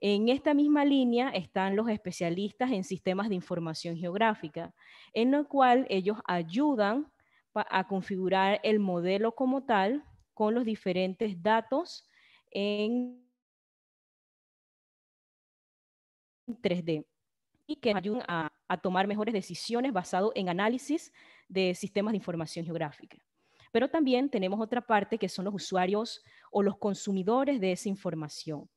En esta misma línea están los especialistas en sistemas de información geográfica, en lo cual ellos ayudan a configurar el modelo como tal con los diferentes datos en 3D y que ayudan a tomar mejores decisiones basado en análisis de sistemas de información geográfica. Pero también tenemos otra parte que son los usuarios o los consumidores de esa información.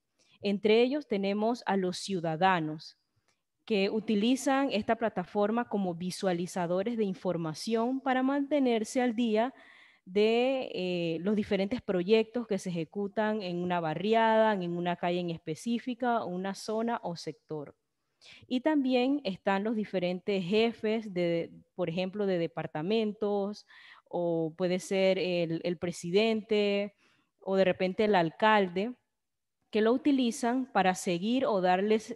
Entre ellos tenemos a los ciudadanos que utilizan esta plataforma como visualizadores de información para mantenerse al día de los diferentes proyectos que se ejecutan en una barriada, en una calle en específica, una zona o sector. Y también están los diferentes jefes, por ejemplo, de departamentos, o puede ser el presidente, o de repente el alcalde, que lo utilizan para seguir o darles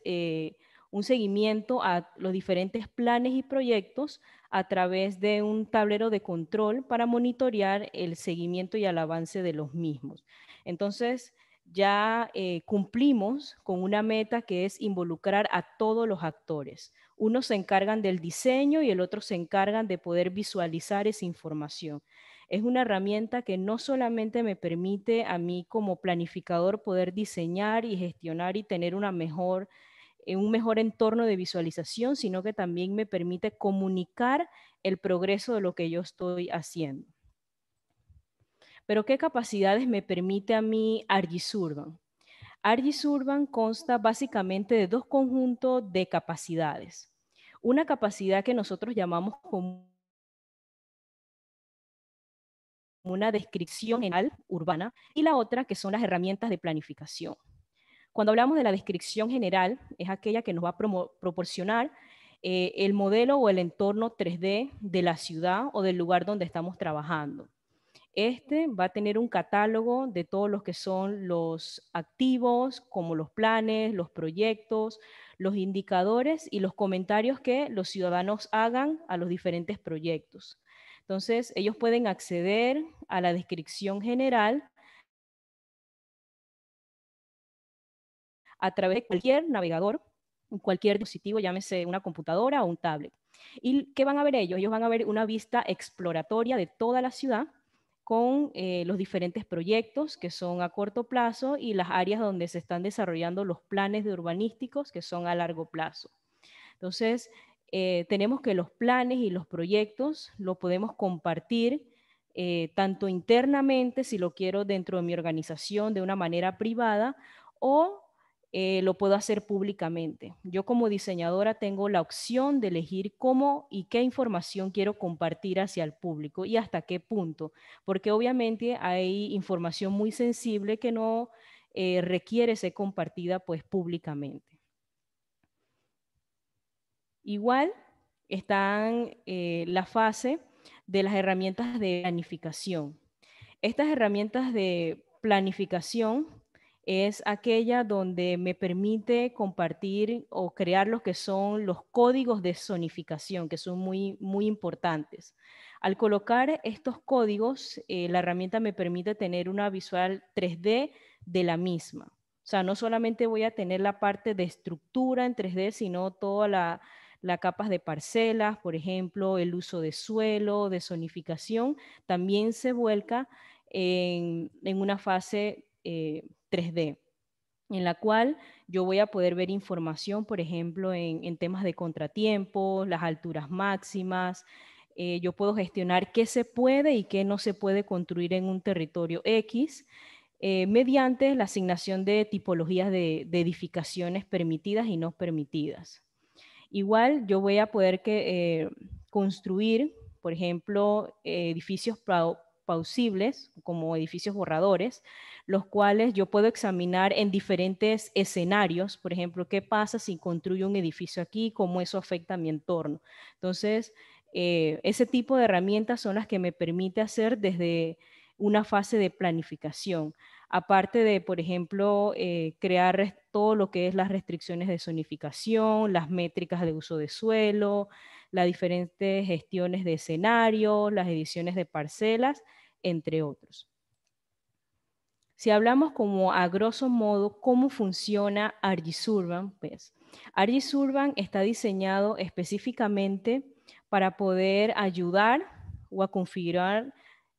un seguimiento a los diferentes planes y proyectos a través de un tablero de control para monitorear el seguimiento y el avance de los mismos. Entonces, ya cumplimos con una meta que es involucrar a todos los actores. Unos se encargan del diseño y el otro se encargan de poder visualizar esa información. Es una herramienta que no solamente me permite a mí como planificador poder diseñar y gestionar y tener un mejor entorno de visualización, sino que también me permite comunicar el progreso de lo que yo estoy haciendo. Pero ¿qué capacidades me permite a mí ArcGIS Urban? ArcGIS Urban consta básicamente de dos conjuntos de capacidades. Una capacidad que nosotros llamamos una descripción general urbana, y la otra que son las herramientas de planificación. Cuando hablamos de la descripción general, es aquella que nos va a proporcionar el modelo o el entorno 3D de la ciudad o del lugar donde estamos trabajando. Este va a tener un catálogo de todos los que son los activos, como los planes, los proyectos, los indicadores y los comentarios que los ciudadanos hagan a los diferentes proyectos. Entonces, ellos pueden acceder a la descripción general a través de cualquier navegador, cualquier dispositivo, llámese una computadora o un tablet. ¿Y qué van a ver ellos? Ellos van a ver una vista exploratoria de toda la ciudad con los diferentes proyectos que son a corto plazo y las áreas donde se están desarrollando los planes de urbanísticos que son a largo plazo. Entonces, tenemos que los planes y los proyectos los podemos compartir tanto internamente, si lo quiero dentro de mi organización de una manera privada, o lo puedo hacer públicamente. Yo como diseñadora tengo la opción de elegir cómo y qué información quiero compartir hacia el público y hasta qué punto, porque obviamente hay información muy sensible que no requiere ser compartida pues públicamente. Igual están la fase de las herramientas de planificación. Estas herramientas de planificación es aquella donde me permite compartir o crear lo que son los códigos de zonificación, que son muy importantes. Al colocar estos códigos, la herramienta me permite tener una visual 3D de la misma. O sea, no solamente voy a tener la parte de estructura en 3D, sino toda las capas de parcelas, por ejemplo, el uso de suelo, de zonificación, también se vuelca en una fase 3D, en la cual yo voy a poder ver información, por ejemplo, en temas de contratiempos, las alturas máximas. Yo puedo gestionar qué se puede y qué no se puede construir en un territorio X, mediante la asignación de tipologías de edificaciones permitidas y no permitidas. Igual yo voy a poder construir, por ejemplo, edificios plausibles, como edificios borradores, los cuales yo puedo examinar en diferentes escenarios. Por ejemplo, ¿qué pasa si construyo un edificio aquí? ¿Cómo eso afecta a mi entorno? Entonces, ese tipo de herramientas son las que me permite hacer desde una fase de planificación. Aparte de, por ejemplo, crear todo lo que es las restricciones de zonificación, las métricas de uso de suelo, las diferentes gestiones de escenarios, las ediciones de parcelas, entre otros. Si hablamos como a grosso modo cómo funciona ArcGIS Urban, pues ArcGIS Urban está diseñado específicamente para poder ayudar o a configurar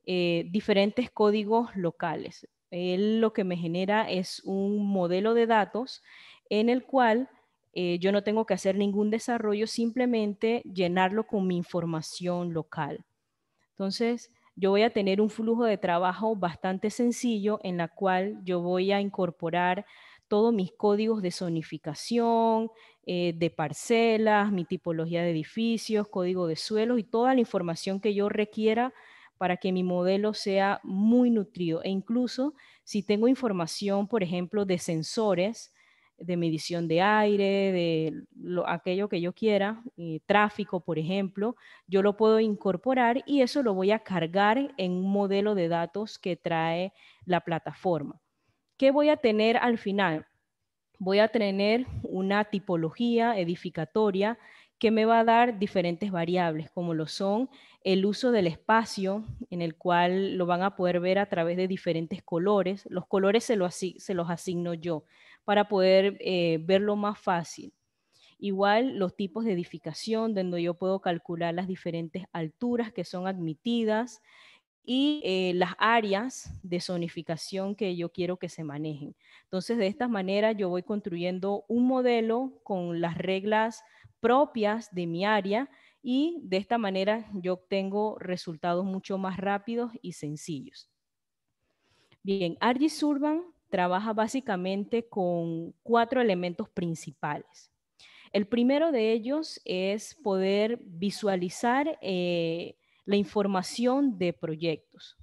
diferentes códigos locales. Él lo que me genera es un modelo de datos en el cual yo no tengo que hacer ningún desarrollo, simplemente llenarlo con mi información local. Entonces, yo voy a tener un flujo de trabajo bastante sencillo en la cual yo voy a incorporar todos mis códigos de zonificación, de parcelas, mi tipología de edificios, código de suelos y toda la información que yo requiera para que mi modelo sea muy nutrido. E incluso si tengo información, por ejemplo, de sensores, de medición de aire, de aquello que yo quiera, tráfico, por ejemplo, yo lo puedo incorporar y eso lo voy a cargar en un modelo de datos que trae la plataforma. ¿Qué voy a tener al final? Voy a tener una tipología edificatoria que me va a dar diferentes variables, como lo son el uso del espacio, en el cual lo van a poder ver a través de diferentes colores. Los colores se los asigno yo para poder verlo más fácil. Igual los tipos de edificación, donde yo puedo calcular las diferentes alturas que son admitidas y las áreas de zonificación que yo quiero que se manejen. Entonces, de esta manera yo voy construyendo un modelo con las reglas propias de mi área y de esta manera yo obtengo resultados mucho más rápidos y sencillos. Bien, ArcGIS Urban trabaja básicamente con 4 elementos principales. El primero de ellos es poder visualizar la información de proyectos.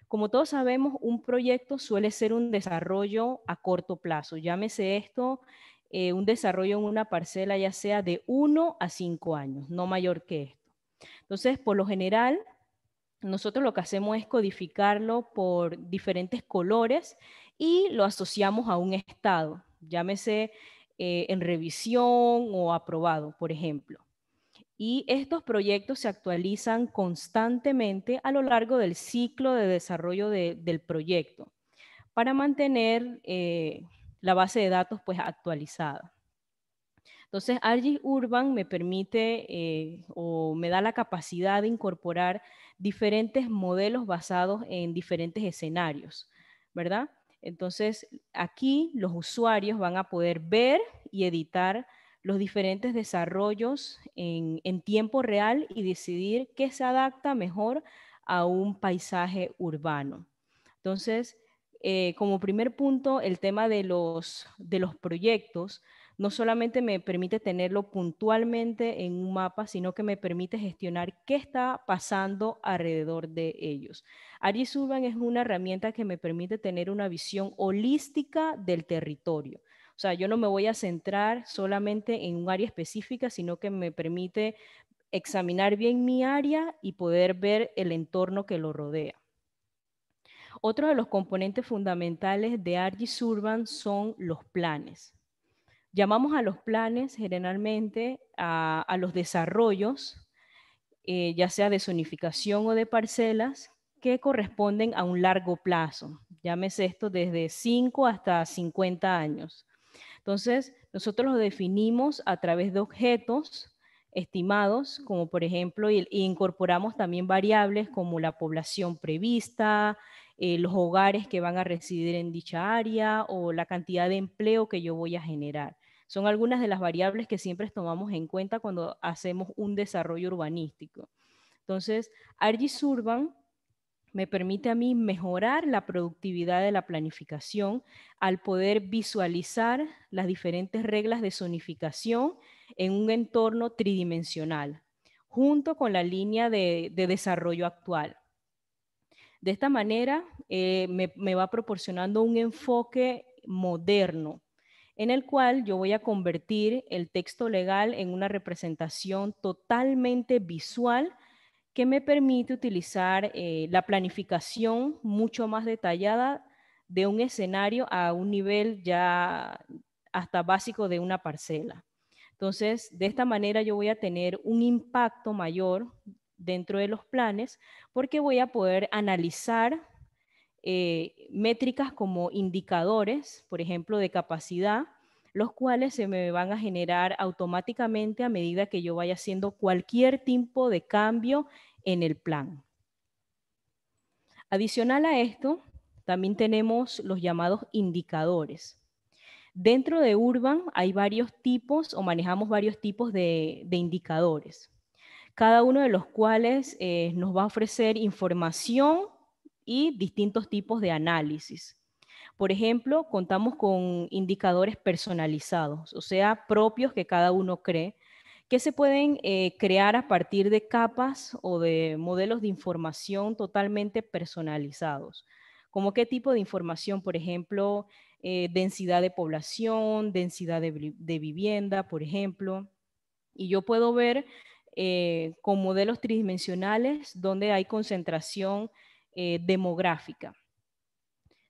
Como todos sabemos, un proyecto suele ser un desarrollo a corto plazo. Llámese esto un desarrollo en una parcela ya sea de 1 a 5 años, no mayor que esto. Entonces, por lo general, nosotros lo que hacemos es codificarlo por diferentes colores y lo asociamos a un estado, llámese en revisión o aprobado, por ejemplo. Y estos proyectos se actualizan constantemente a lo largo del ciclo de desarrollo del proyecto para mantener la base de datos pues actualizada. Entonces, ArcGIS Urban me permite o me da la capacidad de incorporar diferentes modelos basados en diferentes escenarios, ¿verdad? Entonces, aquí los usuarios van a poder ver y editar los diferentes desarrollos en tiempo real y decidir qué se adapta mejor a un paisaje urbano. Entonces, como primer punto, el tema de los proyectos no solamente me permite tenerlo puntualmente en un mapa, sino que me permite gestionar qué está pasando alrededor de ellos. ArcGIS Urban es una herramienta que me permite tener una visión holística del territorio. O sea, yo no me voy a centrar solamente en un área específica, sino que me permite examinar bien mi área y poder ver el entorno que lo rodea. Otro de los componentes fundamentales de ArcGIS Urban son los planes. Llamamos a los planes generalmente a los desarrollos, ya sea de zonificación o de parcelas, que corresponden a un largo plazo. Llámese esto desde 5 hasta 50 años. Entonces, nosotros los definimos a través de objetos estimados, como por ejemplo, y incorporamos también variables como la población prevista, los hogares que van a residir en dicha área o la cantidad de empleo que yo voy a generar. Son algunas de las variables que siempre tomamos en cuenta cuando hacemos un desarrollo urbanístico. Entonces, ArcGIS Urban me permite a mí mejorar la productividad de la planificación al poder visualizar las diferentes reglas de zonificación en un entorno tridimensional, junto con la línea de desarrollo actual. De esta manera, me va proporcionando un enfoque moderno, en el cual yo voy a convertir el texto legal en una representación totalmente visual que me permite utilizar la planificación mucho más detallada de un escenario a un nivel ya hasta básico de una parcela. Entonces, de esta manera yo voy a tener un impacto mayor dentro de los planes porque voy a poder analizar métricas como indicadores, por ejemplo, de capacidad, los cuales se me van a generar automáticamente a medida que yo vaya haciendo cualquier tipo de cambio en el plan. Adicional a esto, también tenemos los llamados indicadores. Dentro de Urban hay varios tipos o manejamos varios tipos de indicadores, cada uno de los cuales nos va a ofrecer información y distintos tipos de análisis. Por ejemplo, contamos con indicadores personalizados, o sea, propios que cada uno cree, que se pueden crear a partir de capas o de modelos de información totalmente personalizados. ¿Como qué tipo de información? Por ejemplo, densidad de población, densidad de vivienda, por ejemplo. Y yo puedo ver con modelos tridimensionales donde hay concentración demográfica.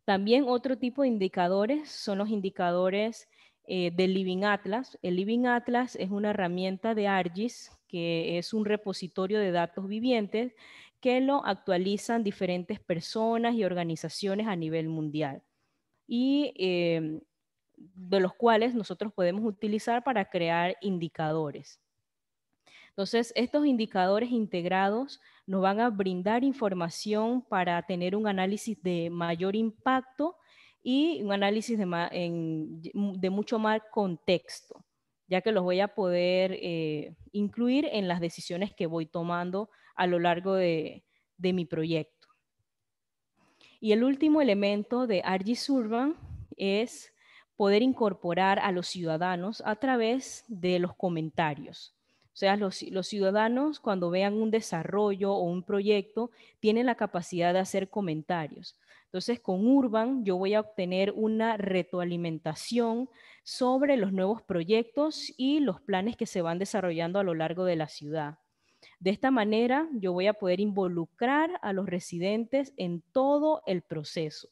También otro tipo de indicadores son los indicadores del Living Atlas. El Living Atlas es una herramienta de ArcGIS que es un repositorio de datos vivientes que lo actualizan diferentes personas y organizaciones a nivel mundial y de los cuales nosotros podemos utilizar para crear indicadores. Entonces, estos indicadores integrados nos van a brindar información para tener un análisis de mayor impacto y un análisis de mucho más contexto, ya que los voy a poder incluir en las decisiones que voy tomando a lo largo de mi proyecto. Y el último elemento de ArcGIS Urban es poder incorporar a los ciudadanos a través de los comentarios. O sea, los ciudadanos cuando vean un desarrollo o un proyecto tienen la capacidad de hacer comentarios. Entonces, con Urban yo voy a obtener una retroalimentación sobre los nuevos proyectos y los planes que se van desarrollando a lo largo de la ciudad. De esta manera, yo voy a poder involucrar a los residentes en todo el proceso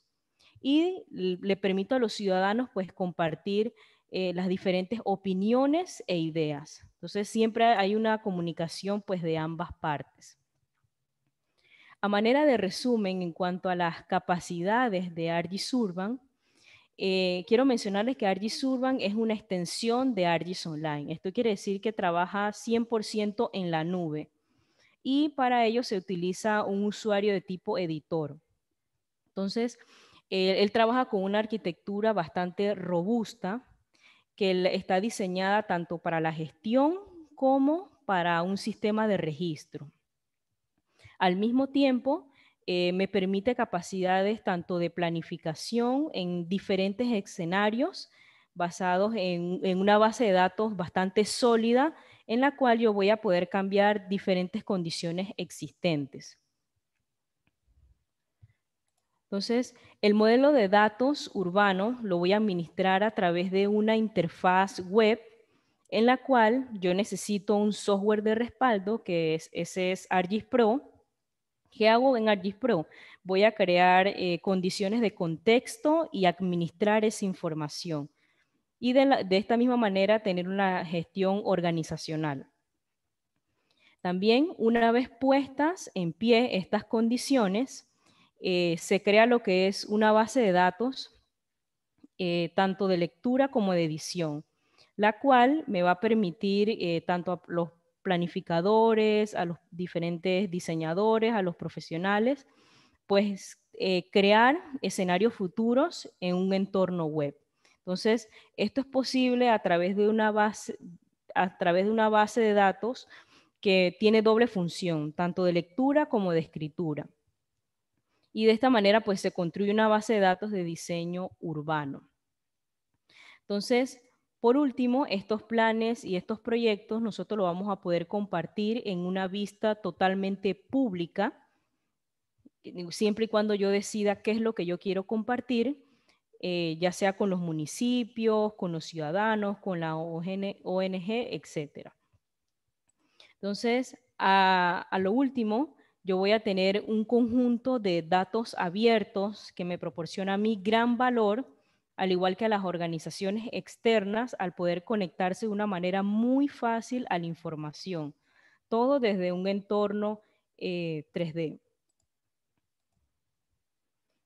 y le permito a los ciudadanos pues compartir las diferentes opiniones e ideas. Entonces, siempre hay una comunicación pues de ambas partes. A manera de resumen, en cuanto a las capacidades de ArcGIS Urban, quiero mencionarles que ArcGIS Urban es una extensión de ArcGIS Online. Esto quiere decir que trabaja 100% en la nube y para ello se utiliza un usuario de tipo editor. Entonces, él trabaja con una arquitectura bastante robusta que está diseñada tanto para la gestión como para un sistema de registro. Al mismo tiempo, me permite capacidades tanto de planificación en diferentes escenarios basados en una base de datos bastante sólida en la cual yo voy a poder cambiar diferentes condiciones existentes. Entonces, el modelo de datos urbano lo voy a administrar a través de una interfaz web en la cual yo necesito un software de respaldo, ese es ArcGIS Pro. ¿Qué hago en ArcGIS Pro? Voy a crear condiciones de contexto y administrar esa información. Y de esta misma manera tener una gestión organizacional. También, una vez puestas en pie estas condiciones, se crea lo que es una base de datos, tanto de lectura como de edición, la cual me va a permitir tanto a los planificadores, a los diferentes diseñadores, a los profesionales, pues crear escenarios futuros en un entorno web. Entonces, esto es posible a través de una base de datos que tiene doble función, tanto de lectura como de escritura. Y de esta manera, pues se construye una base de datos de diseño urbano. Entonces, por último, estos planes y estos proyectos nosotros lo vamos a poder compartir en una vista totalmente pública, siempre y cuando yo decida qué es lo que yo quiero compartir, ya sea con los municipios, con los ciudadanos, con la ONG, etc. Entonces, a lo último, yo voy a tener un conjunto de datos abiertos que me proporciona a mí gran valor, al igual que a las organizaciones externas, al poder conectarse de una manera muy fácil a la información. Todo desde un entorno 3D.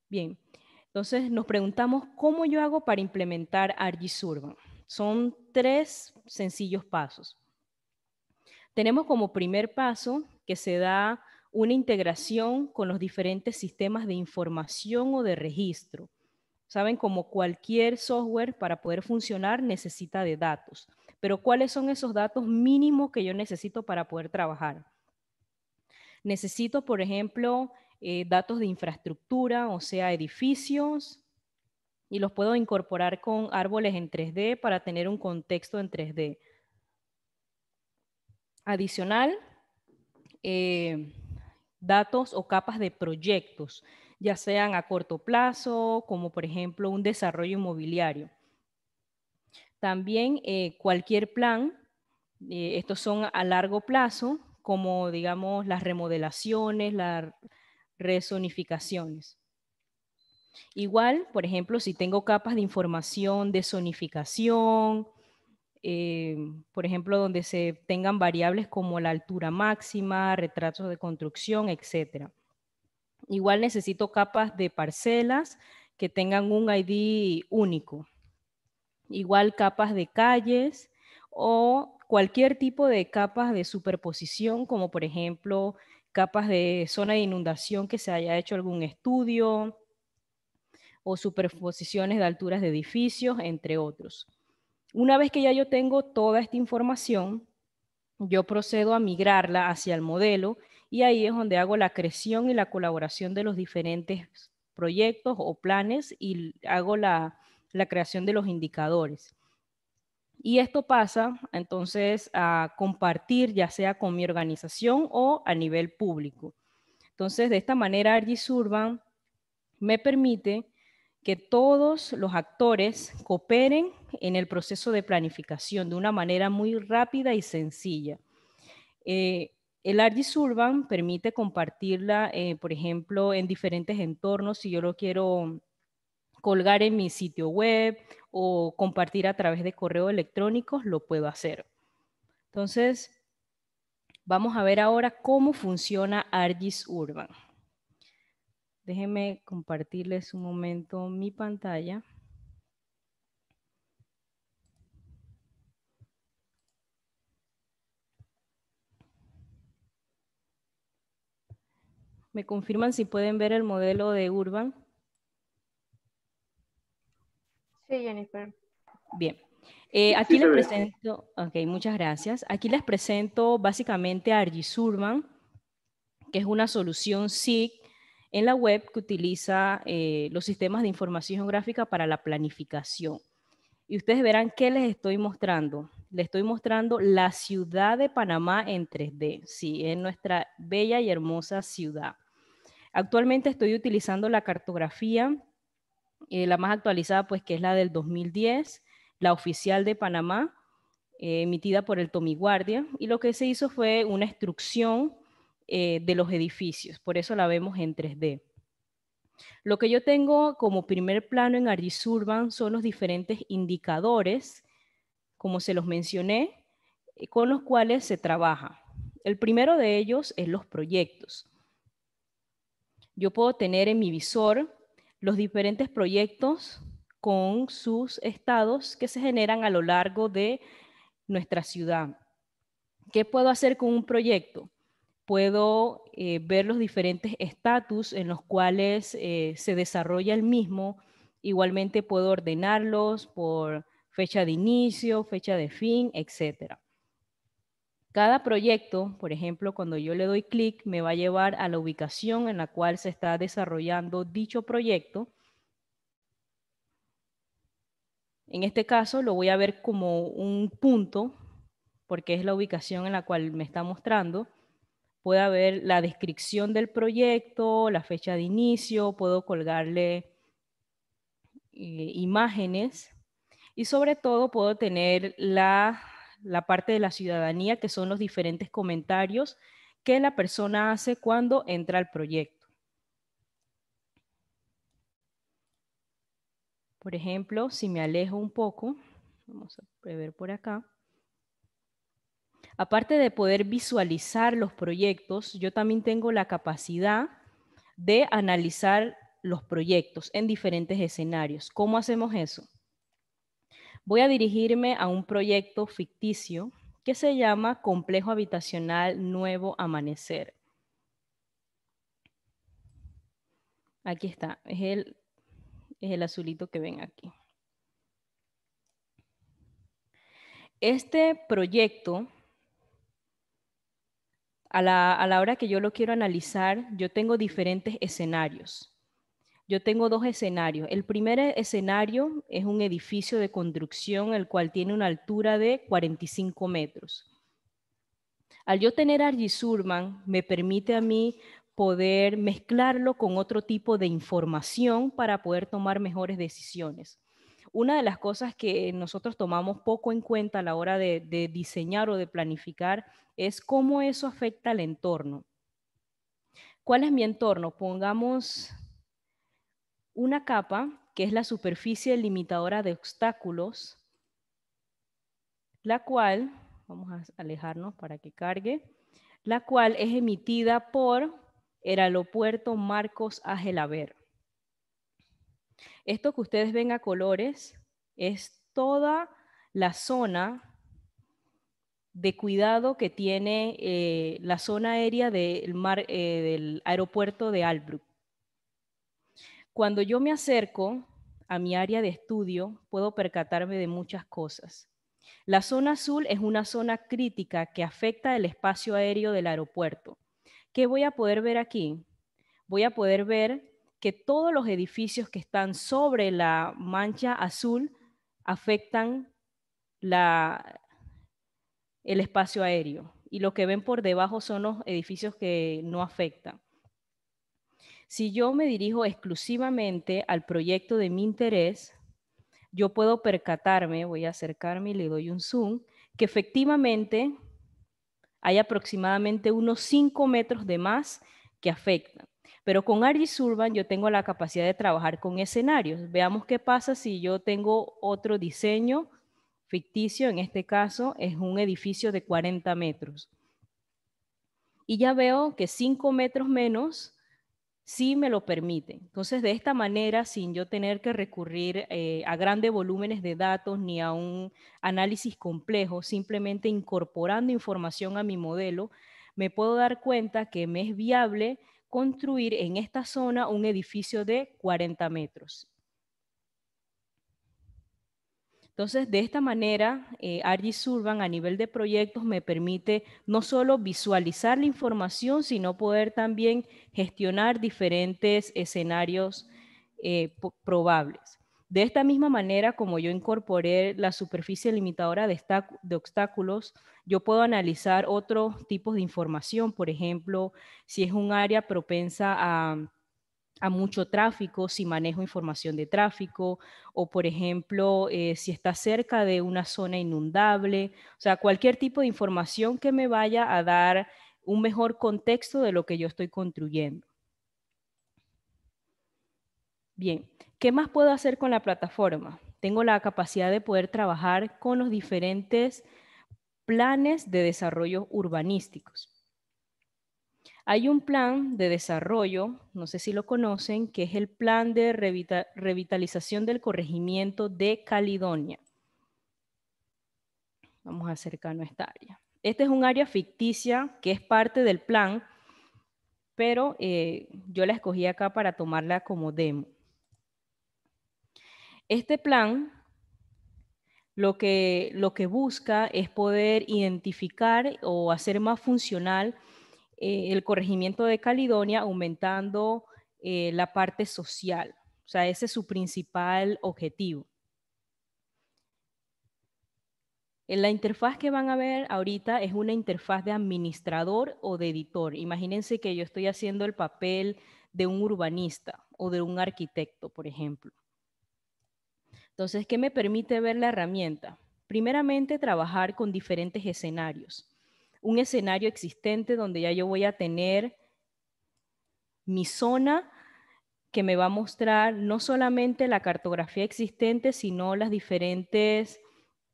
Bien, entonces nos preguntamos cómo yo hago para implementar ArcGIS Urban. Son 3 sencillos pasos. Tenemos como primer paso que se da una integración con los diferentes sistemas de información o de registro. Saben, como cualquier software para poder funcionar necesita de datos. Pero ¿cuáles son esos datos mínimos que yo necesito para poder trabajar? Necesito, por ejemplo, datos de infraestructura, o sea, edificios, y los puedo incorporar con árboles en 3D para tener un contexto en 3D. Adicional, datos o capas de proyectos, ya sean a corto plazo, como por ejemplo un desarrollo inmobiliario. También cualquier plan, estos son a largo plazo, como digamos las remodelaciones, las rezonificaciones. Igual, por ejemplo, si tengo capas de información de zonificación, por ejemplo, donde se tengan variables como la altura máxima, retratos de construcción, etc. Igual necesito capas de parcelas que tengan un ID único. Igual capas de calles o cualquier tipo de capas de superposición, como por ejemplo capas de zona de inundación que se haya hecho algún estudio, o superposiciones de alturas de edificios, entre otros. Una vez que ya yo tengo toda esta información, yo procedo a migrarla hacia el modelo y ahí es donde hago la creación y la colaboración de los diferentes proyectos o planes y hago la creación de los indicadores. Y esto pasa entonces a compartir ya sea con mi organización o a nivel público. Entonces, de esta manera, ArcGIS Urban me permite que todos los actores cooperen en el proceso de planificación de una manera muy rápida y sencilla. El ArcGIS Urban permite compartirla, por ejemplo, en diferentes entornos. Si yo lo quiero colgar en mi sitio web o compartir a través de correo electrónico, lo puedo hacer. Entonces, vamos a ver ahora cómo funciona ArcGIS Urban. Déjenme compartirles un momento mi pantalla. ¿Me confirman si pueden ver el modelo de Urban? Sí, Jennifer. Bien. Aquí les presento, ok, muchas gracias. Aquí les presento básicamente ArcGIS Urban, que es una solución SIG en la web que utiliza los sistemas de información geográfica para la planificación. Y ustedes verán qué les estoy mostrando. Les estoy mostrando la ciudad de Panamá en 3D. Sí, es nuestra bella y hermosa ciudad. Actualmente estoy utilizando la cartografía, la más actualizada, pues, que es la del 2010, la oficial de Panamá, emitida por el Tomiguardia, y lo que se hizo fue una extrusión de los edificios, por eso la vemos en 3D. Lo que yo tengo como primer plano en ArcGIS Urban son los diferentes indicadores, como se los mencioné, con los cuales se trabaja. El primero de ellos es los proyectos. Yo puedo tener en mi visor los diferentes proyectos con sus estados que se generan a lo largo de nuestra ciudad. ¿Qué puedo hacer con un proyecto? Puedo ver los diferentes estatus en los cuales se desarrolla el mismo. Igualmente puedo ordenarlos por fecha de inicio, fecha de fin, etc. Cada proyecto, por ejemplo, cuando yo le doy clic, me va a llevar a la ubicación en la cual se está desarrollando dicho proyecto. En este caso lo voy a ver como un punto, porque es la ubicación en la cual me está mostrando. Puedo ver la descripción del proyecto, la fecha de inicio, puedo colgarle imágenes y sobre todo puedo tener la parte de la ciudadanía, que son los diferentes comentarios que la persona hace cuando entra al proyecto. Por ejemplo, si me alejo un poco, vamos a ver por acá. Aparte de poder visualizar los proyectos, yo también tengo la capacidad de analizar los proyectos en diferentes escenarios. ¿Cómo hacemos eso? Voy a dirigirme a un proyecto ficticio que se llama Complejo Habitacional Nuevo Amanecer. Aquí está, es el azulito que ven aquí. Este proyecto, a la hora que yo lo quiero analizar, yo tengo diferentes escenarios. Yo tengo dos escenarios. El primer escenario es un edificio de construcción, el cual tiene una altura de 45 metros. Al yo tener ArcGIS Urban, me permite a mí poder mezclarlo con otro tipo de información para poder tomar mejores decisiones. Una de las cosas que nosotros tomamos poco en cuenta a la hora de diseñar o de planificar es cómo eso afecta al entorno. ¿Cuál es mi entorno? Pongamos una capa que es la superficie limitadora de obstáculos, la cual, vamos a alejarnos para que cargue, la cual es emitida por el aeropuerto Marcos A. Gelaber. Esto que ustedes ven a colores es toda la zona de cuidado que tiene la zona aérea del aeropuerto de Albrook. Cuando yo me acerco a mi área de estudio, puedo percatarme de muchas cosas. La zona azul es una zona crítica que afecta el espacio aéreo del aeropuerto. ¿Qué voy a poder ver aquí? Voy a poder ver que todos los edificios que están sobre la mancha azul afectan el espacio aéreo. Y lo que ven por debajo son los edificios que no afectan. Si yo me dirijo exclusivamente al proyecto de mi interés, yo puedo percatarme, voy a acercarme y le doy un zoom, que efectivamente hay aproximadamente unos 5 metros de más que afectan. Pero con ArcGIS Urban yo tengo la capacidad de trabajar con escenarios. Veamos qué pasa si yo tengo otro diseño ficticio, en este caso es un edificio de 40 metros. Y ya veo que 5 metros menos sí me lo permite. Entonces, de esta manera, sin yo tener que recurrir a grandes volúmenes de datos ni a un análisis complejo, simplemente incorporando información a mi modelo, me puedo dar cuenta que me es viable construir en esta zona un edificio de 40 metros. Entonces, de esta manera, ArcGIS Urban a nivel de proyectos me permite no solo visualizar la información, sino poder también gestionar diferentes escenarios probables. De esta misma manera, como yo incorporé la superficie limitadora de obstáculos, yo puedo analizar otros tipos de información, por ejemplo, si es un área propensa a mucho tráfico, si manejo información de tráfico, o por ejemplo, si está cerca de una zona inundable, o sea, cualquier tipo de información que me vaya a dar un mejor contexto de lo que yo estoy construyendo. Bien, ¿qué más puedo hacer con la plataforma? Tengo la capacidad de poder trabajar con los diferentes planes de desarrollo urbanísticos. Hay un plan de desarrollo, no sé si lo conocen, que es el Plan de Revitalización del Corregimiento de Caledonia. Vamos a acercarnos a esta área. Este es un área ficticia que es parte del plan, pero yo la escogí acá para tomarla como demo. Este plan lo que busca es poder identificar o hacer más funcional el corregimiento de Caledonia, aumentando la parte social. O sea, ese es su principal objetivo. En la interfaz que van a ver ahorita es una interfaz de administrador o de editor. Imagínense que yo estoy haciendo el papel de un urbanista o de un arquitecto, por ejemplo. Entonces, ¿qué me permite ver la herramienta? Primeramente, trabajar con diferentes escenarios. Un escenario existente donde ya yo voy a tener mi zona que me va a mostrar no solamente la cartografía existente, sino las diferentes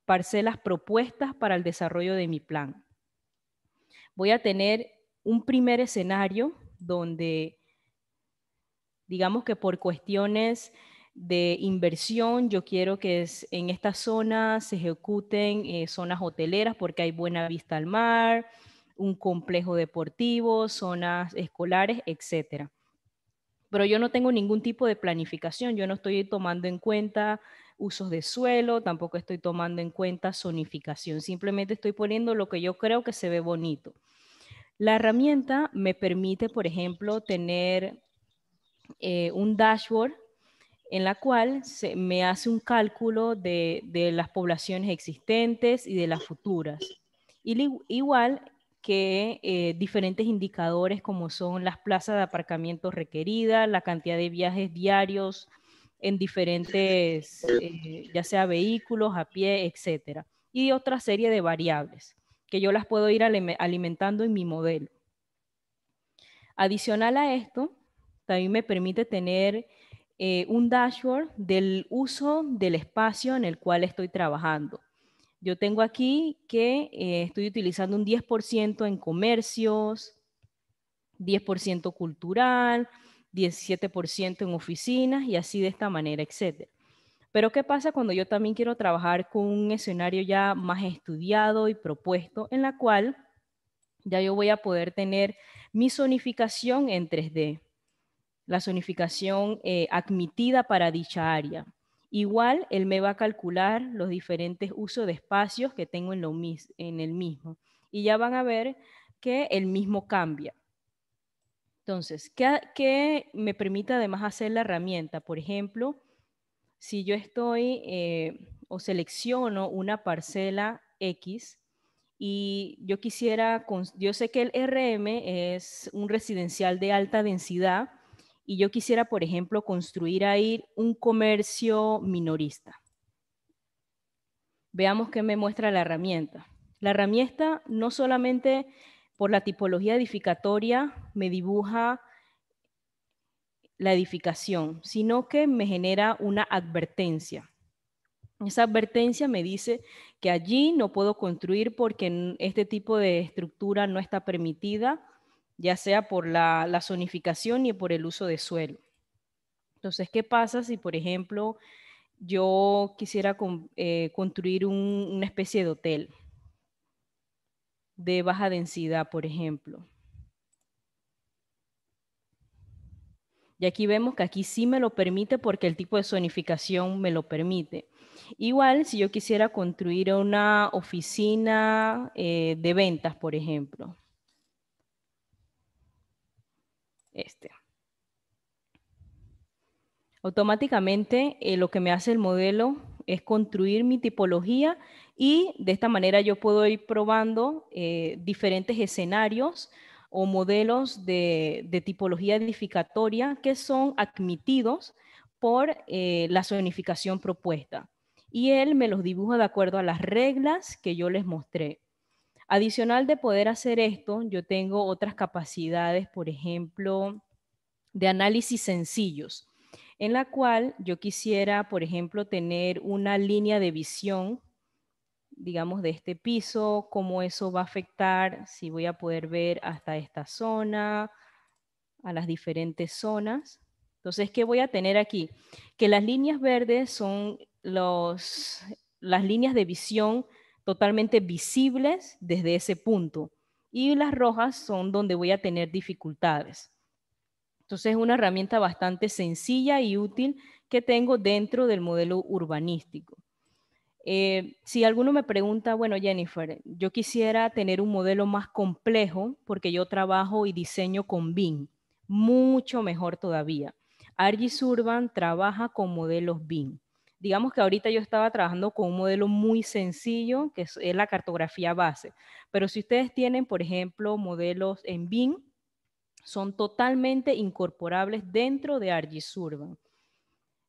parcelas propuestas para el desarrollo de mi plan. Voy a tener un primer escenario donde, digamos que por cuestiones de inversión, yo quiero que en esta zona se ejecuten zonas hoteleras porque hay buena vista al mar, un complejo deportivo, zonas escolares, etcétera. Pero yo no tengo ningún tipo de planificación, yo no estoy tomando en cuenta usos de suelo, tampoco estoy tomando en cuenta zonificación, simplemente estoy poniendo lo que yo creo que se ve bonito. La herramienta me permite, por ejemplo, tener un dashboard en la cual me hace un cálculo de las poblaciones existentes y de las futuras. Igual que diferentes indicadores como son las plazas de aparcamiento requeridas, la cantidad de viajes diarios en diferentes, ya sea vehículos, a pie, etcétera. Y otra serie de variables que yo las puedo ir alimentando en mi modelo. Adicional a esto, también me permite tener un dashboard del uso del espacio en el cual estoy trabajando. Yo tengo aquí que estoy utilizando un 10% en comercios, 10% cultural, 17% en oficinas y así de esta manera, etc. Pero ¿qué pasa cuando yo también quiero trabajar con un escenario ya más estudiado y propuesto en la cual ya yo voy a poder tener mi zonificación en 3D? La zonificación admitida para dicha área. Igual, él me va a calcular los diferentes usos de espacios que tengo en el mismo. Y ya van a ver que el mismo cambia. Entonces, ¿qué me permite además hacer la herramienta? Por ejemplo, si yo estoy o selecciono una parcela X y yo quisiera, yo sé que el RM es un residencial de alta densidad y yo quisiera, por ejemplo, construir ahí un comercio minorista. Veamos qué me muestra la herramienta. La herramienta no solamente por la tipología edificatoria me dibuja la edificación, sino que me genera una advertencia. Esa advertencia me dice que allí no puedo construir porque este tipo de estructura no está permitida, ya sea por la zonificación y por el uso de suelo. Entonces, ¿qué pasa si, por ejemplo, yo quisiera construir una especie de hotel de baja densidad, por ejemplo? Y aquí vemos que aquí sí me lo permite porque el tipo de zonificación me lo permite. Igual, si yo quisiera construir una oficina de ventas, por ejemplo. Automáticamente lo que me hace el modelo es construir mi tipología y de esta manera yo puedo ir probando diferentes escenarios o modelos de tipología edificatoria que son admitidos por la zonificación propuesta. Y él me los dibuja de acuerdo a las reglas que yo les mostré. Adicional de poder hacer esto, yo tengo otras capacidades, por ejemplo, de análisis sencillos, en la cual yo quisiera, por ejemplo, tener una línea de visión, digamos, de este piso, cómo eso va a afectar, si voy a poder ver hasta esta zona, a las diferentes zonas. Entonces, ¿qué voy a tener aquí? Que las líneas verdes son las líneas de visión totalmente visibles desde ese punto y las rojas son donde voy a tener dificultades. Entonces, es una herramienta bastante sencilla y útil que tengo dentro del modelo urbanístico. Si alguno me pregunta, bueno, Jennifer, yo quisiera tener un modelo más complejo porque yo trabajo y diseño con BIM, mucho mejor todavía. ArcGIS-Urban trabaja con modelos BIM. Digamos que ahorita yo estaba trabajando con un modelo muy sencillo, que es la cartografía base. Pero si ustedes tienen, por ejemplo, modelos en BIM, son totalmente incorporables dentro de ArcGIS-Urban.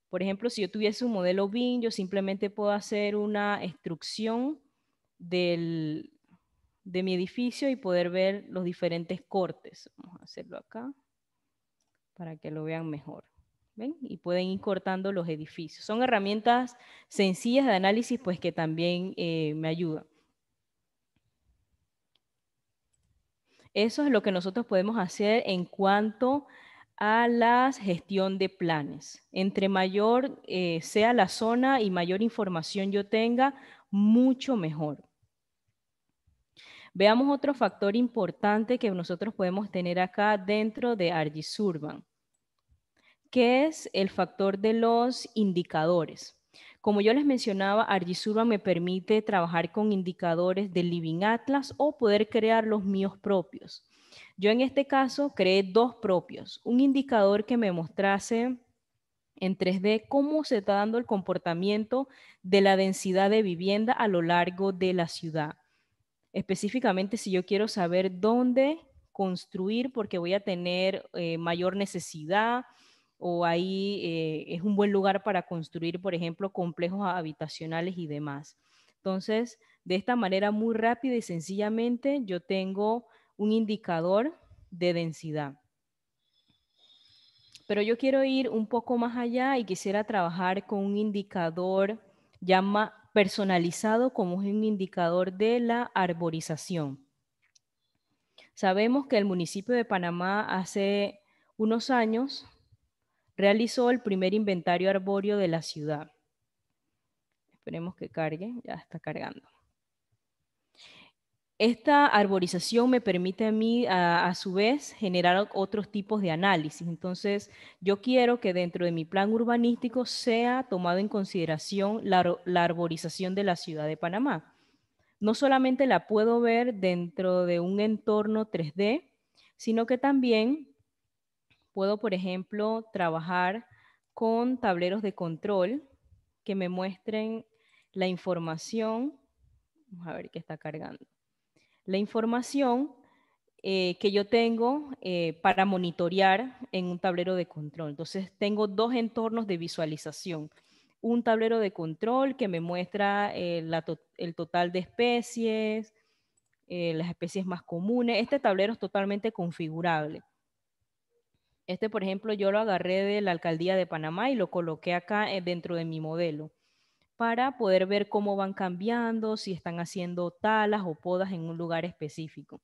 Por ejemplo, si yo tuviese un modelo BIM, yo simplemente puedo hacer una extrusión de mi edificio y poder ver los diferentes cortes. Vamos a hacerlo acá para que lo vean mejor. ¿Ven? Y pueden ir cortando los edificios. Son herramientas sencillas de análisis pues que también me ayudan. Eso es lo que nosotros podemos hacer en cuanto a la gestión de planes. Entre mayor sea la zona y mayor información yo tenga, mucho mejor. Veamos otro factor importante que nosotros podemos tener acá dentro de ArcGIS-Urban, que es el factor de los indicadores. Como yo les mencionaba, ArcGIS-Urban me permite trabajar con indicadores del Living Atlas o poder crear los míos propios. Yo en este caso creé dos propios, un indicador que me mostrase en 3D cómo se está dando el comportamiento de la densidad de vivienda a lo largo de la ciudad. Específicamente si yo quiero saber dónde construir porque voy a tener mayor necesidad o ahí es un buen lugar para construir, por ejemplo, complejos habitacionales y demás. Entonces, de esta manera muy rápida y sencillamente yo tengo un indicador de densidad. Pero yo quiero ir un poco más allá y quisiera trabajar con un indicador ya más personalizado como es un indicador de la arborización. Sabemos que el municipio de Panamá hace unos años realizó el primer inventario arbóreo de la ciudad. Esperemos que cargue, ya está cargando. Esta arborización me permite a mí, a su vez, generar otros tipos de análisis. Entonces, yo quiero que dentro de mi plan urbanístico sea tomado en consideración la arborización de la ciudad de Panamá. No solamente la puedo ver dentro de un entorno 3D, sino que también puedo, por ejemplo, trabajar con tableros de control que me muestren la información, vamos a ver qué está cargando, la información que yo tengo para monitorear en un tablero de control. Entonces tengo dos entornos de visualización. Un tablero de control que me muestra el total de especies, las especies más comunes. Este tablero es totalmente configurable. Este, por ejemplo, yo lo agarré de la Alcaldía de Panamá y lo coloqué acá dentro de mi modelo para poder ver cómo van cambiando, si están haciendo talas o podas en un lugar específico.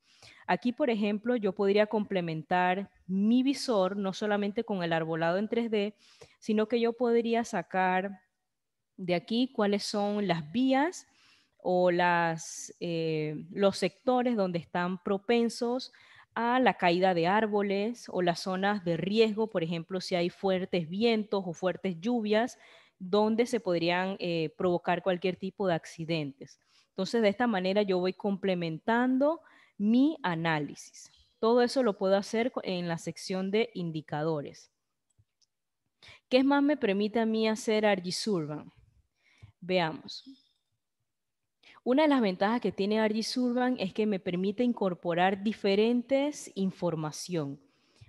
Aquí, por ejemplo, yo podría complementar mi visor no solamente con el arbolado en 3D, sino que yo podría sacar de aquí cuáles son las vías o los sectores donde están propensos a la caída de árboles o las zonas de riesgo, por ejemplo, si hay fuertes vientos o fuertes lluvias, donde se podrían provocar cualquier tipo de accidentes. Entonces, de esta manera yo voy complementando mi análisis. Todo eso lo puedo hacer en la sección de indicadores. ¿Qué más me permite a mí hacer ArcGIS-Urban? Veamos. Una de las ventajas que tiene ArcGIS-Urban es que me permite incorporar diferentes información,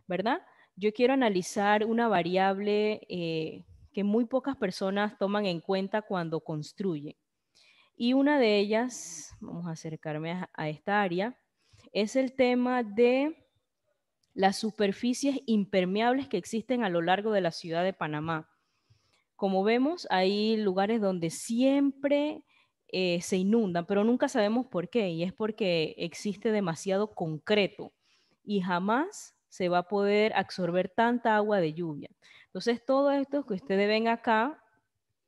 ¿verdad? Yo quiero analizar una variable que muy pocas personas toman en cuenta cuando construyen. Y una de ellas, vamos a acercarme a esta área, es el tema de las superficies impermeables que existen a lo largo de la ciudad de Panamá. Como vemos, hay lugares donde siempre se inundan, pero nunca sabemos por qué, y es porque existe demasiado concreto y jamás se va a poder absorber tanta agua de lluvia. Entonces, todo esto que ustedes ven acá